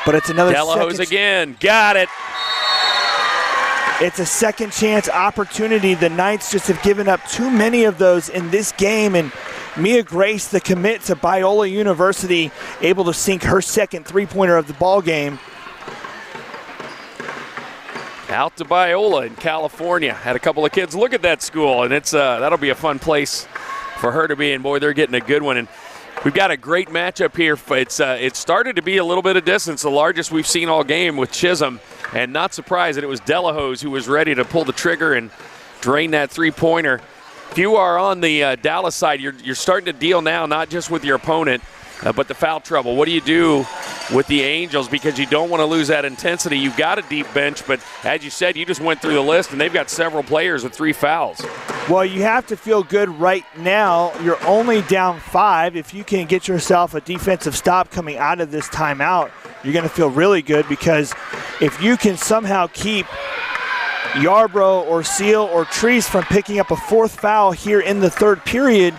Speaker 2: But it's another
Speaker 1: Delahose again, got it.
Speaker 2: It's a second chance opportunity. The Knights just have given up too many of those in this game, and Mia Grace, the commit to Biola University, able to sink her 2nd 3-pointer of the ball game.
Speaker 1: Out to Biola in California. Had a couple of kids look at that school, and it's that'll be a fun place for her to be. And boy, they're getting a good one. And we've got a great matchup here. It started to be a little bit of distance, the largest we've seen all game with Chisholm, and not surprised that it was Delahose who was ready to pull the trigger and drain that 3-pointer. If you are on the Dallas side, you're starting to deal now not just with your opponent, but the foul trouble. What do you do with the Angels? Because you don't want to lose that intensity. You've got a deep bench, but as you said, you just went through the list, and they've got several players with 3 fouls.
Speaker 2: Well, you have to feel good right now. You're only down 5. If you can get yourself a defensive stop coming out of this timeout, you're going to feel really good, because if you can somehow keep Yarborough or Seal or Treese from picking up a 4th foul here in the 3rd period,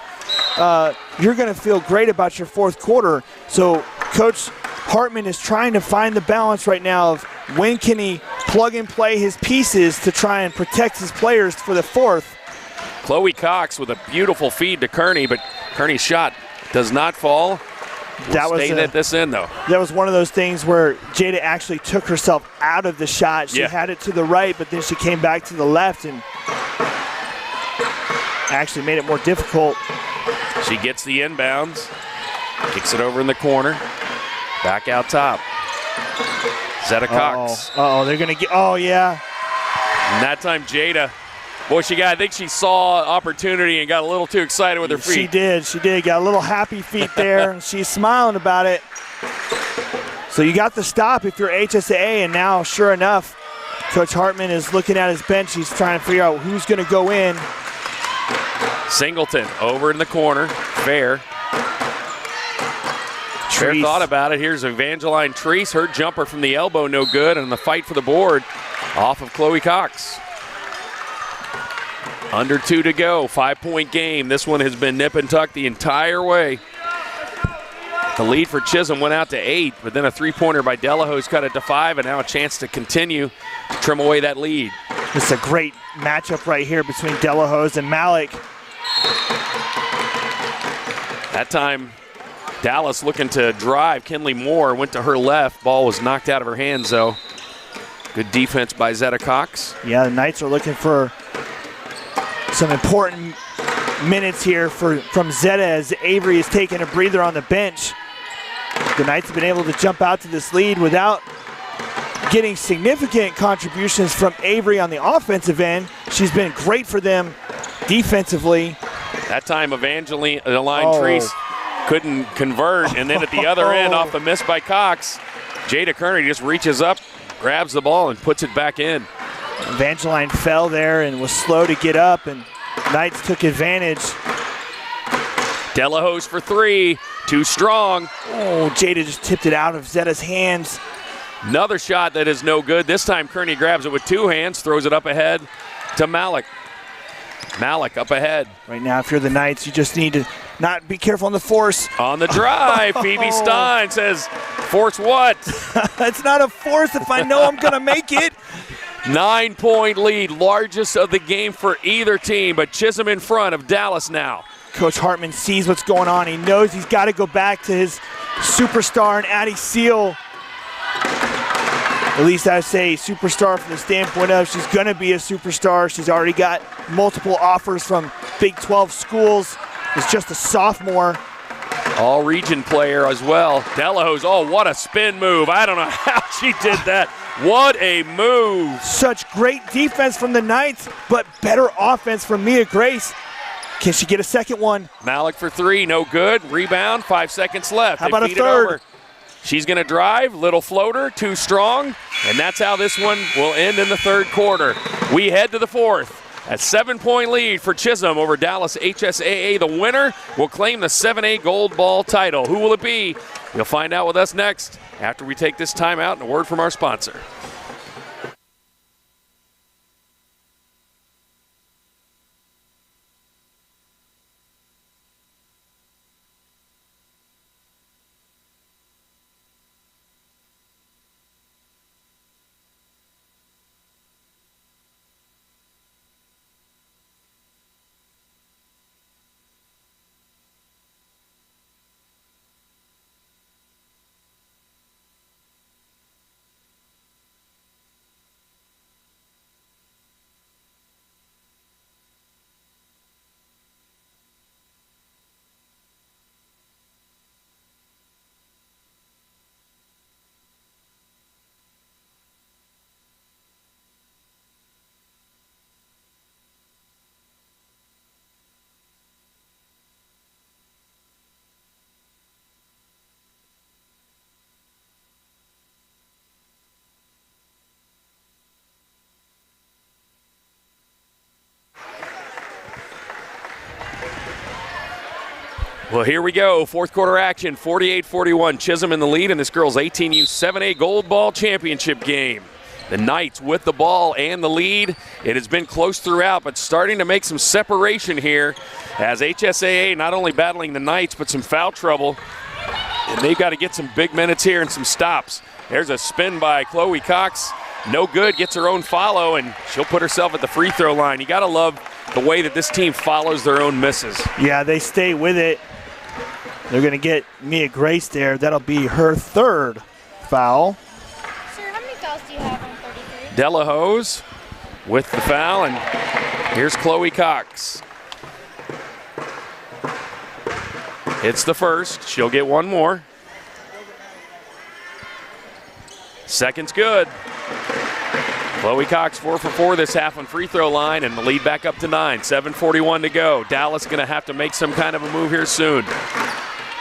Speaker 2: you're going to feel great about your 4th quarter. So Coach Hartman is trying to find the balance right now of when can he plug and play his pieces to try and protect his players for the fourth.
Speaker 1: Chloe Cox with a beautiful feed to Kearney, but Kearney's shot does not fall.
Speaker 2: That was
Speaker 1: at this end, though.
Speaker 2: That was one of those things where Jada actually took herself out of the shot. She had it to the right, but then she came back to the left and actually made it more difficult.
Speaker 1: She gets the inbounds, kicks it over in the corner, back out top. Zetta Cox.
Speaker 2: They're going to get, yeah.
Speaker 1: And that time Jada, boy, I think she saw opportunity and got a little too excited with her feet.
Speaker 2: She did. Got a little happy feet there, and she's smiling about it. So you got the stop if you're HSAA, and now, sure enough, Coach Hartman is looking at his bench. He's trying to figure out who's going to go in.
Speaker 1: Singleton over in the corner. Fair thought about it. Here's Evangeline Treese. Her jumper from the elbow, no good, and the fight for the board off of Chloe Cox. Under 2 to go, 5-point game. This one has been nip and tuck the entire way. The lead for Chisholm went out to 8, but then a three-pointer by Delahose cut it to 5, and now a chance to continue to trim away that lead.
Speaker 2: This is a great matchup right here between Delahose and Malik.
Speaker 1: That time, Dallas looking to drive. Kinley Moore went to her left. Ball was knocked out of her hands, though. Good defense by Zetta Cox.
Speaker 2: Yeah, the Knights are looking for some important minutes here from Zetta as Avery is taking a breather on the bench. The Knights have been able to jump out to this lead without getting significant contributions from Avery on the offensive end. She's been great for them defensively.
Speaker 1: That time Evangeline Treese couldn't convert, and then at the other end off the miss by Cox, Jada Kearney just reaches up, grabs the ball, and puts it back in.
Speaker 2: Evangeline fell there and was slow to get up, and Knights took advantage.
Speaker 1: Delahose for 3, too strong.
Speaker 2: Oh, Jada just tipped it out of Zetta's hands.
Speaker 1: Another shot that is no good. This time Kearney grabs it with 2 hands, throws it up ahead to Malik. Malik up ahead.
Speaker 2: Right now, if you're the Knights, you just need to not be careful on the force.
Speaker 1: On the drive, Phoebe Stein says, force what?
Speaker 2: It's not a force if I know I'm going to make it.
Speaker 1: 9-point lead, largest of the game for either team, but Chisholm in front of Dallas now.
Speaker 2: Coach Hartman sees what's going on. He knows he's got to go back to his superstar and Addie Seal. At least I say superstar from the standpoint of she's going to be a superstar. She's already got multiple offers from Big 12 schools. Is just a sophomore.
Speaker 1: All-region player as well. Delahose, what a spin move. I don't know how she did that. What a move.
Speaker 2: Such great defense from the Knights, but better offense from Mia Grace. Can she get a second one?
Speaker 1: Malik for 3, no good. Rebound, 5 seconds left.
Speaker 2: How about a third?
Speaker 1: She's going to drive, little floater, too strong, and that's how this one will end in the third quarter. We head to the fourth. A 7-point lead for Chisholm over Dallas HSAA. The winner will claim the 7A Gold Ball title. Who will it be? You'll find out with us next after we take this time out and a word from our sponsor. Well, here we go. Fourth quarter action, 48-41. Chisholm in the lead in this girls' 18U 7A Gold Ball Championship game. The Knights with the ball and the lead. It has been close throughout, but starting to make some separation here as HSAA not only battling the Knights, but some foul trouble. And they've got to get some big minutes here and some stops. There's a spin by Chloe Cox. No good, gets her own follow, and she'll put herself at the free throw line. You got to love the way that this team follows their own misses.
Speaker 2: Yeah, they stay with it. They're going to get Mia Grace there. That'll be her third foul.
Speaker 3: Sir, how many fouls do you have on 33?
Speaker 1: Della Hose with the foul, and here's Chloe Cox. Hits the first. She'll get one more. Second's good. Chloe Cox 4 for 4 this half on free throw line, and the lead back up to 9. 7:41 to go. Dallas going to have to make some kind of a move here soon.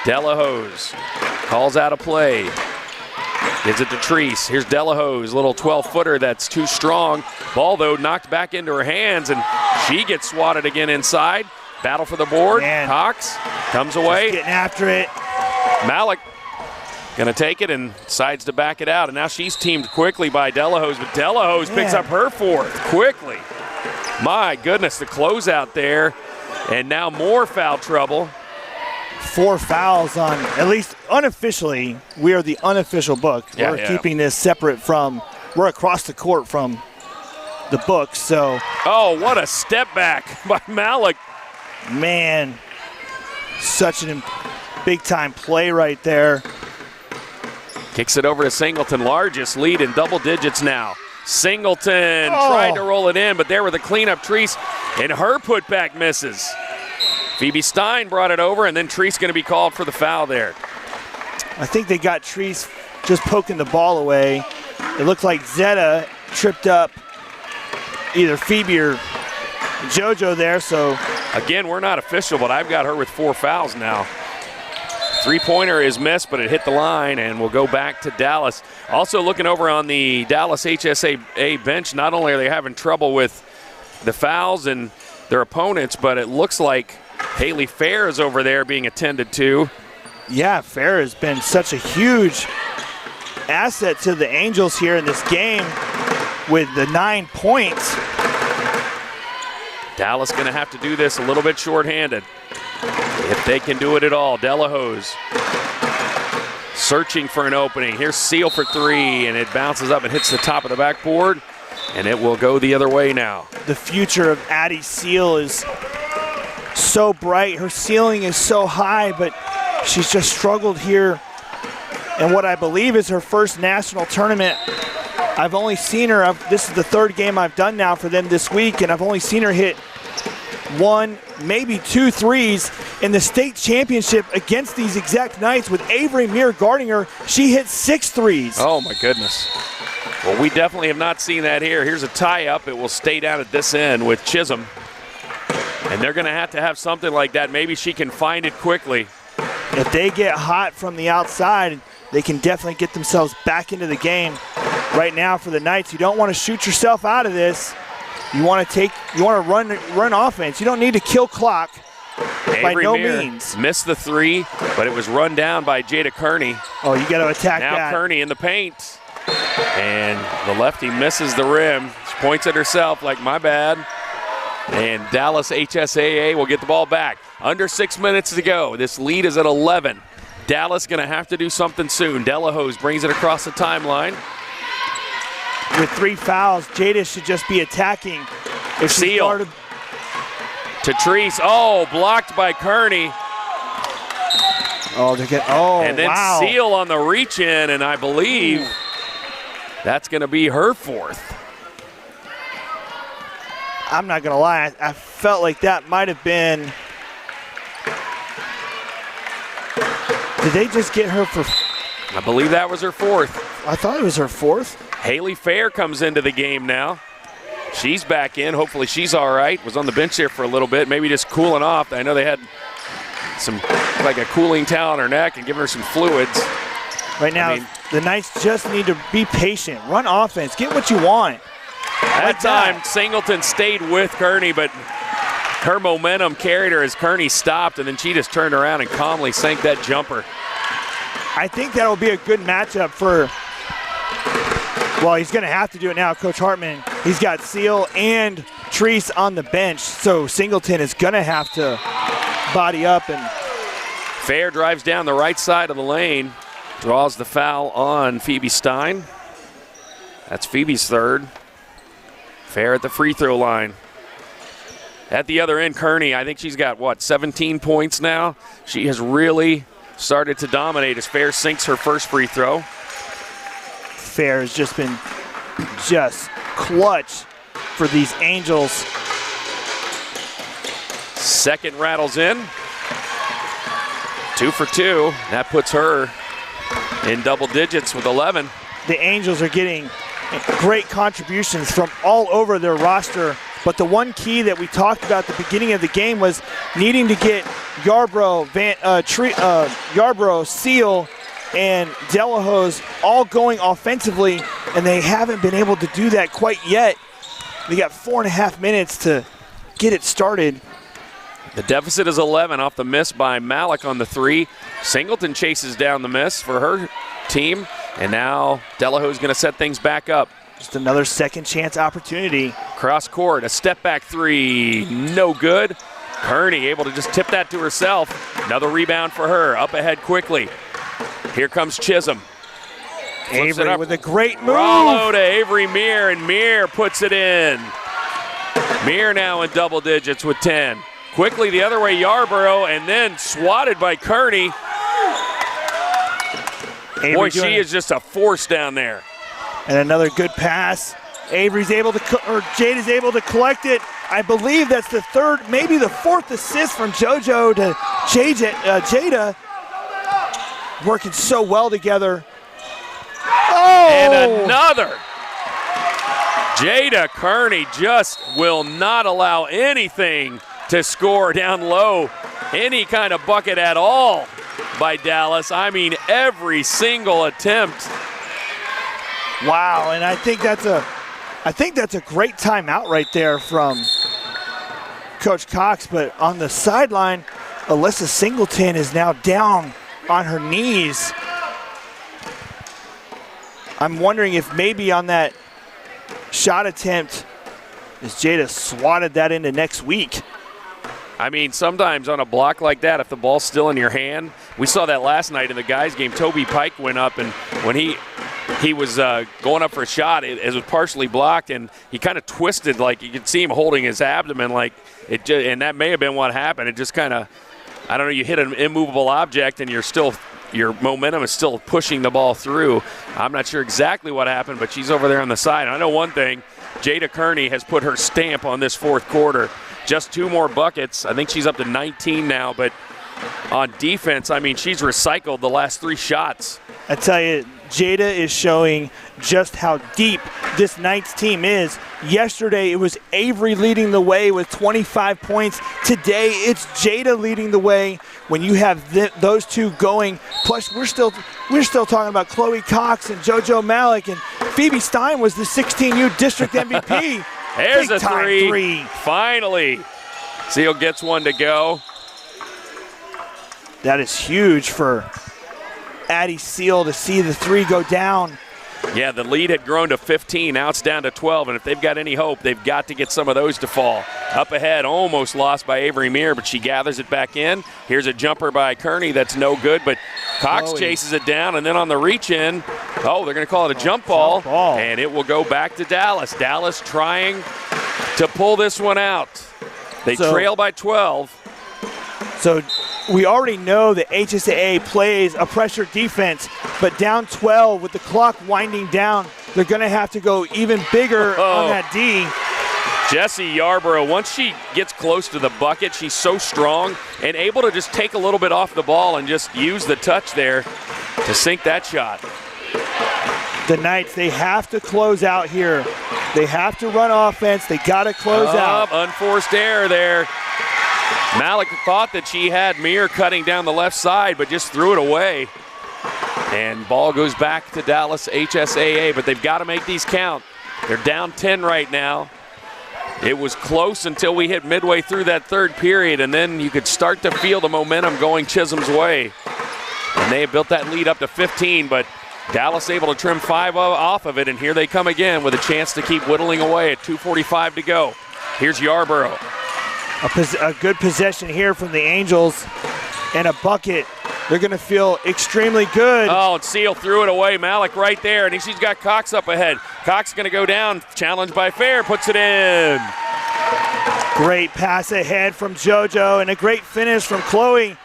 Speaker 1: Della Hose calls out a play. Gives it to Treese. Here's Della Hose, little 12-footer that's too strong. Ball, though, knocked back into her hands, and she gets swatted again inside. Battle for the board.
Speaker 2: Man.
Speaker 1: Cox comes away.
Speaker 2: Just getting after it.
Speaker 1: Malik gonna take it and decides to back it out. And now she's teamed quickly by Della Hose, but Della Hose picks up her fourth quickly. My goodness, the closeout there. And now more foul trouble.
Speaker 2: 4 fouls on, at least unofficially, we are the unofficial book.
Speaker 1: Yeah,
Speaker 2: we're keeping this separate from, we're across the court from the book, so.
Speaker 1: Oh, what a step back by Malik.
Speaker 2: Man, such a big-time play right there.
Speaker 1: Kicks it over to Singleton, largest lead in double digits now. Singleton tried to roll it in, but there were the cleanup Treese, and her putback misses. Phoebe Stein brought it over, and then Treese going to be called for the foul there.
Speaker 2: I think they got Treese just poking the ball away. It looked like Zeta tripped up either Phoebe or JoJo there, so.
Speaker 1: Again, we're not official, but I've got her with 4 fouls now. Three-pointer is missed, but it hit the line, and we'll go back to Dallas. Also looking over on the Dallas HSAA bench, not only are they having trouble with the fouls and their opponents, but it looks like Haley Fair is over there being attended to.
Speaker 2: Yeah, Fair has been such a huge asset to the Angels here in this game with the 9 points.
Speaker 1: Dallas going to have to do this a little bit shorthanded if they can do it at all. Della Hose searching for an opening. Here's Seal for 3, and it bounces up and hits the top of the backboard, and it will go the other way now.
Speaker 2: The future of Addie Seal is so bright. Her ceiling is so high, but she's just struggled here in what I believe is her first national tournament. I've only seen her, this is the 3rd game I've done now for them this week, and I've only seen her hit 1, maybe 2 threes in the state championship against these exact Knights with Avery Muir guarding her. She hit 6 threes.
Speaker 1: Oh my goodness. Well, we definitely have not seen that here. Here's a tie-up. It will stay down at this end with Chisholm. And they're going to have something like that. Maybe she can find it quickly.
Speaker 2: If they get hot from the outside, they can definitely get themselves back into the game. Right now for the Knights, you don't want to shoot yourself out of this. You want to run offense. You don't need to kill clock by no means.
Speaker 1: Missed the 3, but it was run down by Jada Kearney.
Speaker 2: Oh, you got to attack that.
Speaker 1: Now Kearney in the paint. And the lefty misses the rim. She points at herself like, my bad. And Dallas HSAA will get the ball back. Under 6 minutes to go. This lead is at 11. Dallas going to have to do something soon. Della Hose brings it across the timeline.
Speaker 2: With 3 fouls, Jada should just be attacking. If
Speaker 1: Seal to Treese. Oh, blocked by Kearney.
Speaker 2: Oh, they get. Oh,
Speaker 1: and then
Speaker 2: wow.
Speaker 1: Seal on the reach in, and I believe that's going to be her 4th.
Speaker 2: I'm not going to lie. I felt like that might have been. Did they just get her for?
Speaker 1: I believe that was her 4th.
Speaker 2: I thought it was her 4th.
Speaker 1: Haley Fair comes into the game now. She's back in. Hopefully she's all right. Was on the bench here for a little bit, maybe just cooling off. I know they had like a cooling towel on her neck and giving her some fluids.
Speaker 2: Right now, the Knights just need to be patient. Run offense. Get what you want.
Speaker 1: That time, Singleton stayed with Kearney, but her momentum carried her as Kearney stopped, and then she just turned around and calmly sank that jumper.
Speaker 2: I think that'll be a good matchup for, well, he's going to have to do it now, Coach Hartman. He's got Seal and Treese on the bench, so Singleton is going to have to body up and
Speaker 1: Fair drives down the right side of the lane, draws the foul on Phoebe Stein. That's Phoebe's third. Fair at the free throw line. At the other end, Kearney, I think she's got, 17 points now? She has really started to dominate as Fair sinks her first free throw.
Speaker 2: Fair has just been clutch for these Angels.
Speaker 1: Second rattles in. 2 for 2. That puts her in double digits with 11.
Speaker 2: The Angels are getting great contributions from all over their roster, but the one key that we talked about at the beginning of the game was needing to get Yarbrough, Seal, and Delahose all going offensively, and they haven't been able to do that quite yet. They got 4.5 minutes to get it started.
Speaker 1: The deficit is 11 off the miss by Malik on the 3. Singleton chases down the miss for her team, and now Delahose is going to set things back up.
Speaker 2: Just another second chance opportunity.
Speaker 1: Cross court, a step back 3, no good. Kearney able to just tip that to herself. Another rebound for her, up ahead quickly. Here comes Chisholm.
Speaker 2: Avery with a great move.
Speaker 1: Rollo to Avery Meir, and Meir puts it in. Meir now in double digits with 10. Quickly the other way, Yarborough, and then swatted by Kearney. Boy, she is just a force down there.
Speaker 2: And another good pass. Jade is able to collect it. I believe that's the third, maybe the fourth assist from JoJo to Jada. Working so well together. Oh!
Speaker 1: And another. Jada Kearney just will not allow anything to score down low. Any kind of bucket at all by Dallas. I mean, every single attempt.
Speaker 2: Wow, and I think that's a great timeout right there from Coach Cox, but on the sideline, Alyssa Singleton is now down on her knees. I'm wondering if maybe on that shot attempt, as Jada swatted that into next week.
Speaker 1: I mean, sometimes on a block like that, if the ball's still in your hand, we saw that last night in the guys' game. Toby Pike went up, and when he was going up for a shot, it was partially blocked, and he kind of twisted, like you could see him holding his abdomen, like it just, and that may have been what happened. It just kind of, I don't know, you hit an immovable object, and your momentum is still pushing the ball through. I'm not sure exactly what happened, but she's over there on the side. And I know one thing, Jada Kearney has put her stamp on this fourth quarter. Just 2 more buckets. I think she's up to 19 now, but on defense, I mean, she's recycled the last 3 shots.
Speaker 2: I tell you, Jada is showing just how deep this Knights team is. Yesterday, it was Avery leading the way with 25 points. Today, it's Jada leading the way. When you have those two going, plus we're still talking about Chloe Cox and JoJo Malik, and Phoebe Stein was the 16U district MVP.
Speaker 1: There's a three. Finally, Seal gets one to go.
Speaker 2: That is huge for Addie Seal to see the 3 go down.
Speaker 1: Yeah, the lead had grown to 15. Now it's down to 12, and if they've got any hope, they've got to get some of those to fall. Up ahead, almost lost by Avery Meir, but she gathers it back in. Here's a jumper by Kearney that's no good, but Cox chases it down, and then on the reach-in, they're going to call it a jump ball, and it will go back to Dallas. Dallas trying to pull this one out. They trail by 12.
Speaker 2: So we already know that HSAA plays a pressure defense, but down 12 with the clock winding down, they're going to have to go even bigger on that D.
Speaker 1: Jessie Yarborough, once she gets close to the bucket, she's so strong and able to just take a little bit off the ball and just use the touch there to sink that shot.
Speaker 2: The Knights, they have to close out here. They have to run offense. They got to close out.
Speaker 1: Unforced error there. Malik thought that she had Meir cutting down the left side, but just threw it away. And ball goes back to Dallas HSAA, but they've got to make these count. They're down 10 right now. It was close until we hit midway through that third period, and then you could start to feel the momentum going Chisholm's way. And they have built that lead up to 15, but Dallas able to trim 5 off of it, and here they come again with a chance to keep whittling away at 2:45 to go. Here's Yarborough.
Speaker 2: A good possession here from the Angels. and a bucket. They're going to feel extremely good.
Speaker 1: Oh, and Seal threw it away. Malik right there, and she's got Cox up ahead. Cox going to go down, challenged by Fair, puts it in.
Speaker 2: Great pass ahead from JoJo and a great finish from Chloe.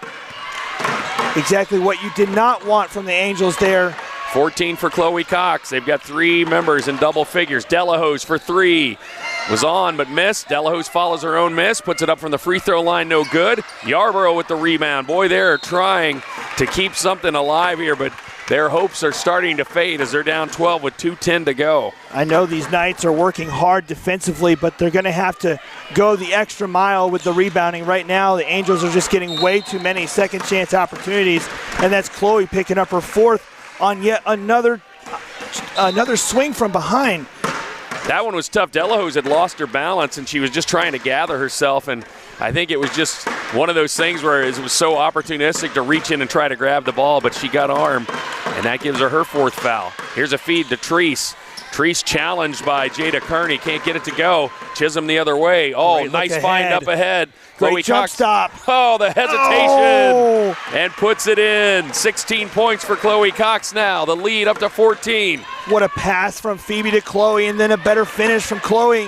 Speaker 2: Exactly what you did not want from the Angels there.
Speaker 1: 14 for Chloe Cox. They've got 3 members in double figures. Delahose for 3. Was on but missed. Delahose follows her own miss, puts it up from the free throw line, no good. Yarborough with the rebound. Boy, they're trying to keep something alive here, but their hopes are starting to fade as they're down 12 with 2:10 to go.
Speaker 2: I know these Knights are working hard defensively, but they're going to have to go the extra mile with the rebounding. Right now, the Angels are just getting way too many second chance opportunities, and that's Chloe picking up her 4th on yet another swing from behind.
Speaker 1: That one was tough. Delahose had lost her balance, and she was just trying to gather herself, and I think it was just one of those things where it was so opportunistic to reach in and try to grab the ball, but she got armed, and that gives her her 4th foul. Here's a feed to Treese. Treese challenged by Jada Kearney. Can't get it to go. Chisholm the other way. Oh,
Speaker 2: great
Speaker 1: nice find up ahead.
Speaker 2: Great
Speaker 1: Chloe
Speaker 2: jump
Speaker 1: Cox.
Speaker 2: stop.
Speaker 1: Oh, the hesitation.
Speaker 2: Oh.
Speaker 1: And puts it in. 16 points for Chloe Cox now. The lead up to 14.
Speaker 2: What a pass from Phoebe to Chloe, and then a better finish from Chloe.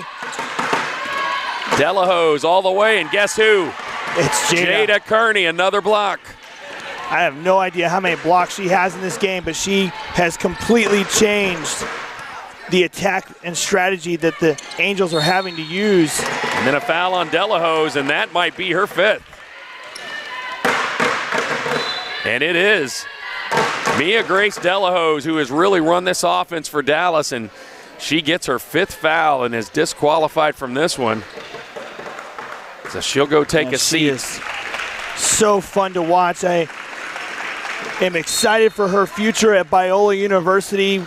Speaker 1: Delahose all the way, and guess who?
Speaker 2: It's
Speaker 1: Jada Kearney, another block.
Speaker 2: I have no idea how many blocks she has in this game, but she has completely changed the attack and strategy that the Angels are having to use.
Speaker 1: And then a foul on Delahose, and that might be her 5th. And it is. Mia Grace Delahose, who has really run this offense for Dallas, and she gets her 5th foul and is disqualified from this one. So she'll go take a seat.
Speaker 2: She is so fun to watch. I am excited for her future at Biola University.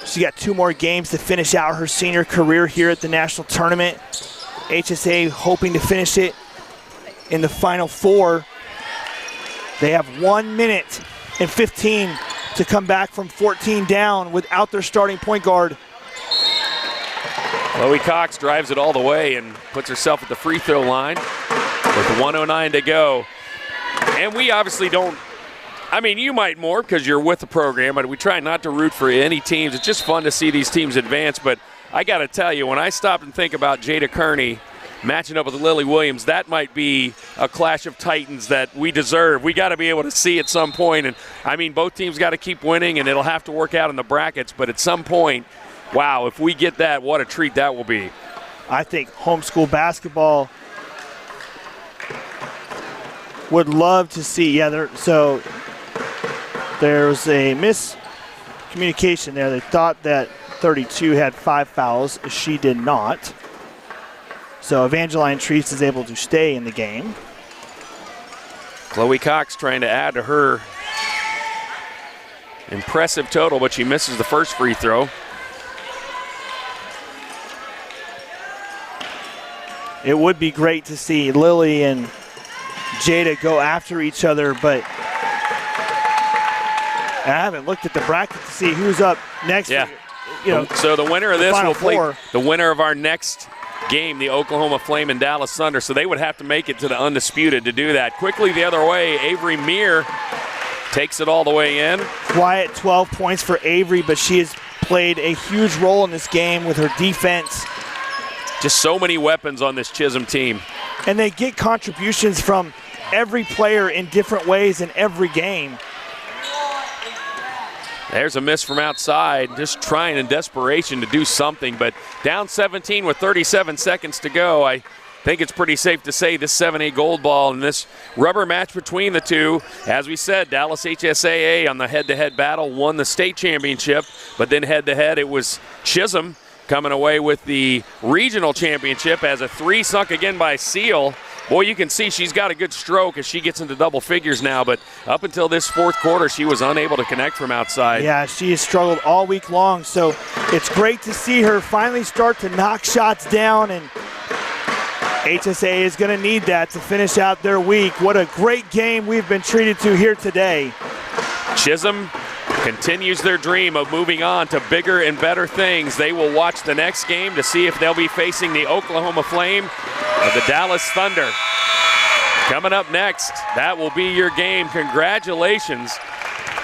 Speaker 2: She got 2 more games to finish out her senior career here at the national tournament. HSAA hoping to finish it in the Final 4. They have 1 minute and 15 to come back from 14 down without their starting point guard.
Speaker 1: Chloe Cox drives it all the way and puts herself at the free throw line with 1:09 to go. And we obviously don't, I mean, you might more because you're with the program, but we try not to root for any teams. It's just fun to see these teams advance. But I got to tell you, when I stop and think about Jada Kearney matching up with Lily Williams, that might be a clash of titans that we deserve. We got to be able to see at some point. And I mean, both teams got to keep winning, and it'll have to work out in the brackets. But at some point, wow, if we get that, what a treat that will be.
Speaker 2: I think homeschool basketball would love to see. So there's a miscommunication there. They thought that 32 had 5 fouls. She did not. So Evangeline Treese is able to stay in the game.
Speaker 1: Chloe Cox trying to add to her impressive total, but she misses the first free throw.
Speaker 2: It would be great to see Lily and Jada go after each other, but I haven't looked at the bracket to see who's up next.
Speaker 1: Yeah.
Speaker 2: You know,
Speaker 1: so the winner of this
Speaker 2: Final
Speaker 1: will play
Speaker 2: Four.
Speaker 1: the winner of our next game, the Oklahoma Flame and Dallas Thunder. So they would have to make it to the Undisputed to do that. Quickly the other way, Avery Meir takes it all the way in.
Speaker 2: Quiet 12 points for Avery, but she has played a huge role in this game with her defense.
Speaker 1: Just so many weapons on this Chisholm team.
Speaker 2: And they get contributions from every player in different ways in every game.
Speaker 1: There's a miss from outside, just trying in desperation to do something, but down 17 with 37 seconds to go. I think it's pretty safe to say this 7A gold ball and this rubber match between the two. As we said, Dallas HSAA on the head-to-head battle won the state championship, but then head-to-head it was Chisholm coming away with the regional championship as a 3 sunk again by Seal. Boy, you can see she's got a good stroke as she gets into double figures now, but up until this fourth quarter, she was unable to connect from outside.
Speaker 2: Yeah, she has struggled all week long, so it's great to see her finally start to knock shots down, and HSAA is going to need that to finish out their week. What a great game we've been treated to here today.
Speaker 1: Chisholm continues their dream of moving on to bigger and better things. They will watch the next game to see if they'll be facing the Oklahoma Flame or the Dallas Thunder. Coming up next, that will be your game. Congratulations.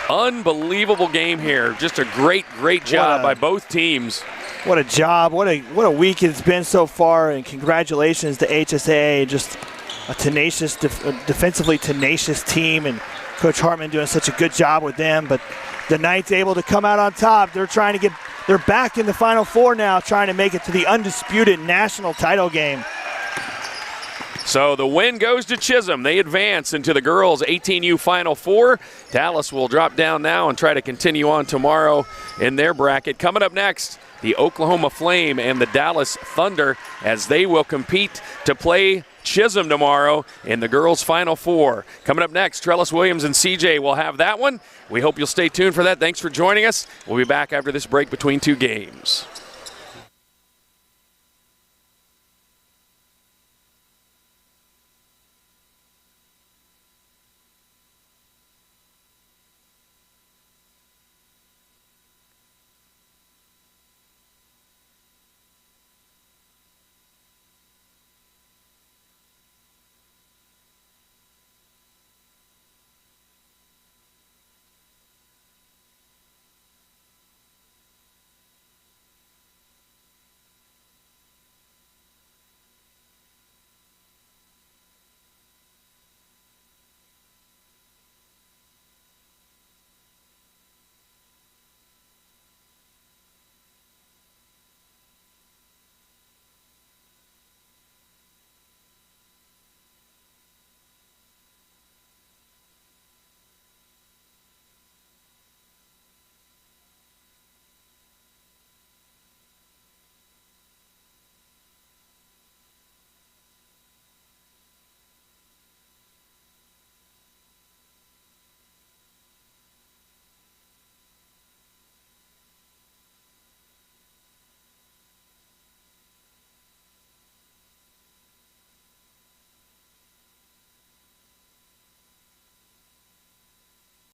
Speaker 1: Unbelievable game here. Just a great job by both teams.
Speaker 2: What a job. What a week it's been so far, and congratulations to HSAA. Just a tenacious, defensively tenacious team, and Coach Hartman doing such a good job with them. But the Knights able to come out on top. They're back in the Final Four now, trying to make it to the undisputed national title game.
Speaker 1: So the win goes to Chisholm. They advance into the girls' 18U Final Four. Dallas will drop down now and try to continue on tomorrow in their bracket. Coming up next, the Oklahoma Flame and the Dallas Thunder, as they will compete to play Chisholm tomorrow in the girls' Final Four. Coming up next, Trellis Williams and CJ will have that one. We hope you'll stay tuned for that. Thanks for joining us. We'll be back after this break between two games.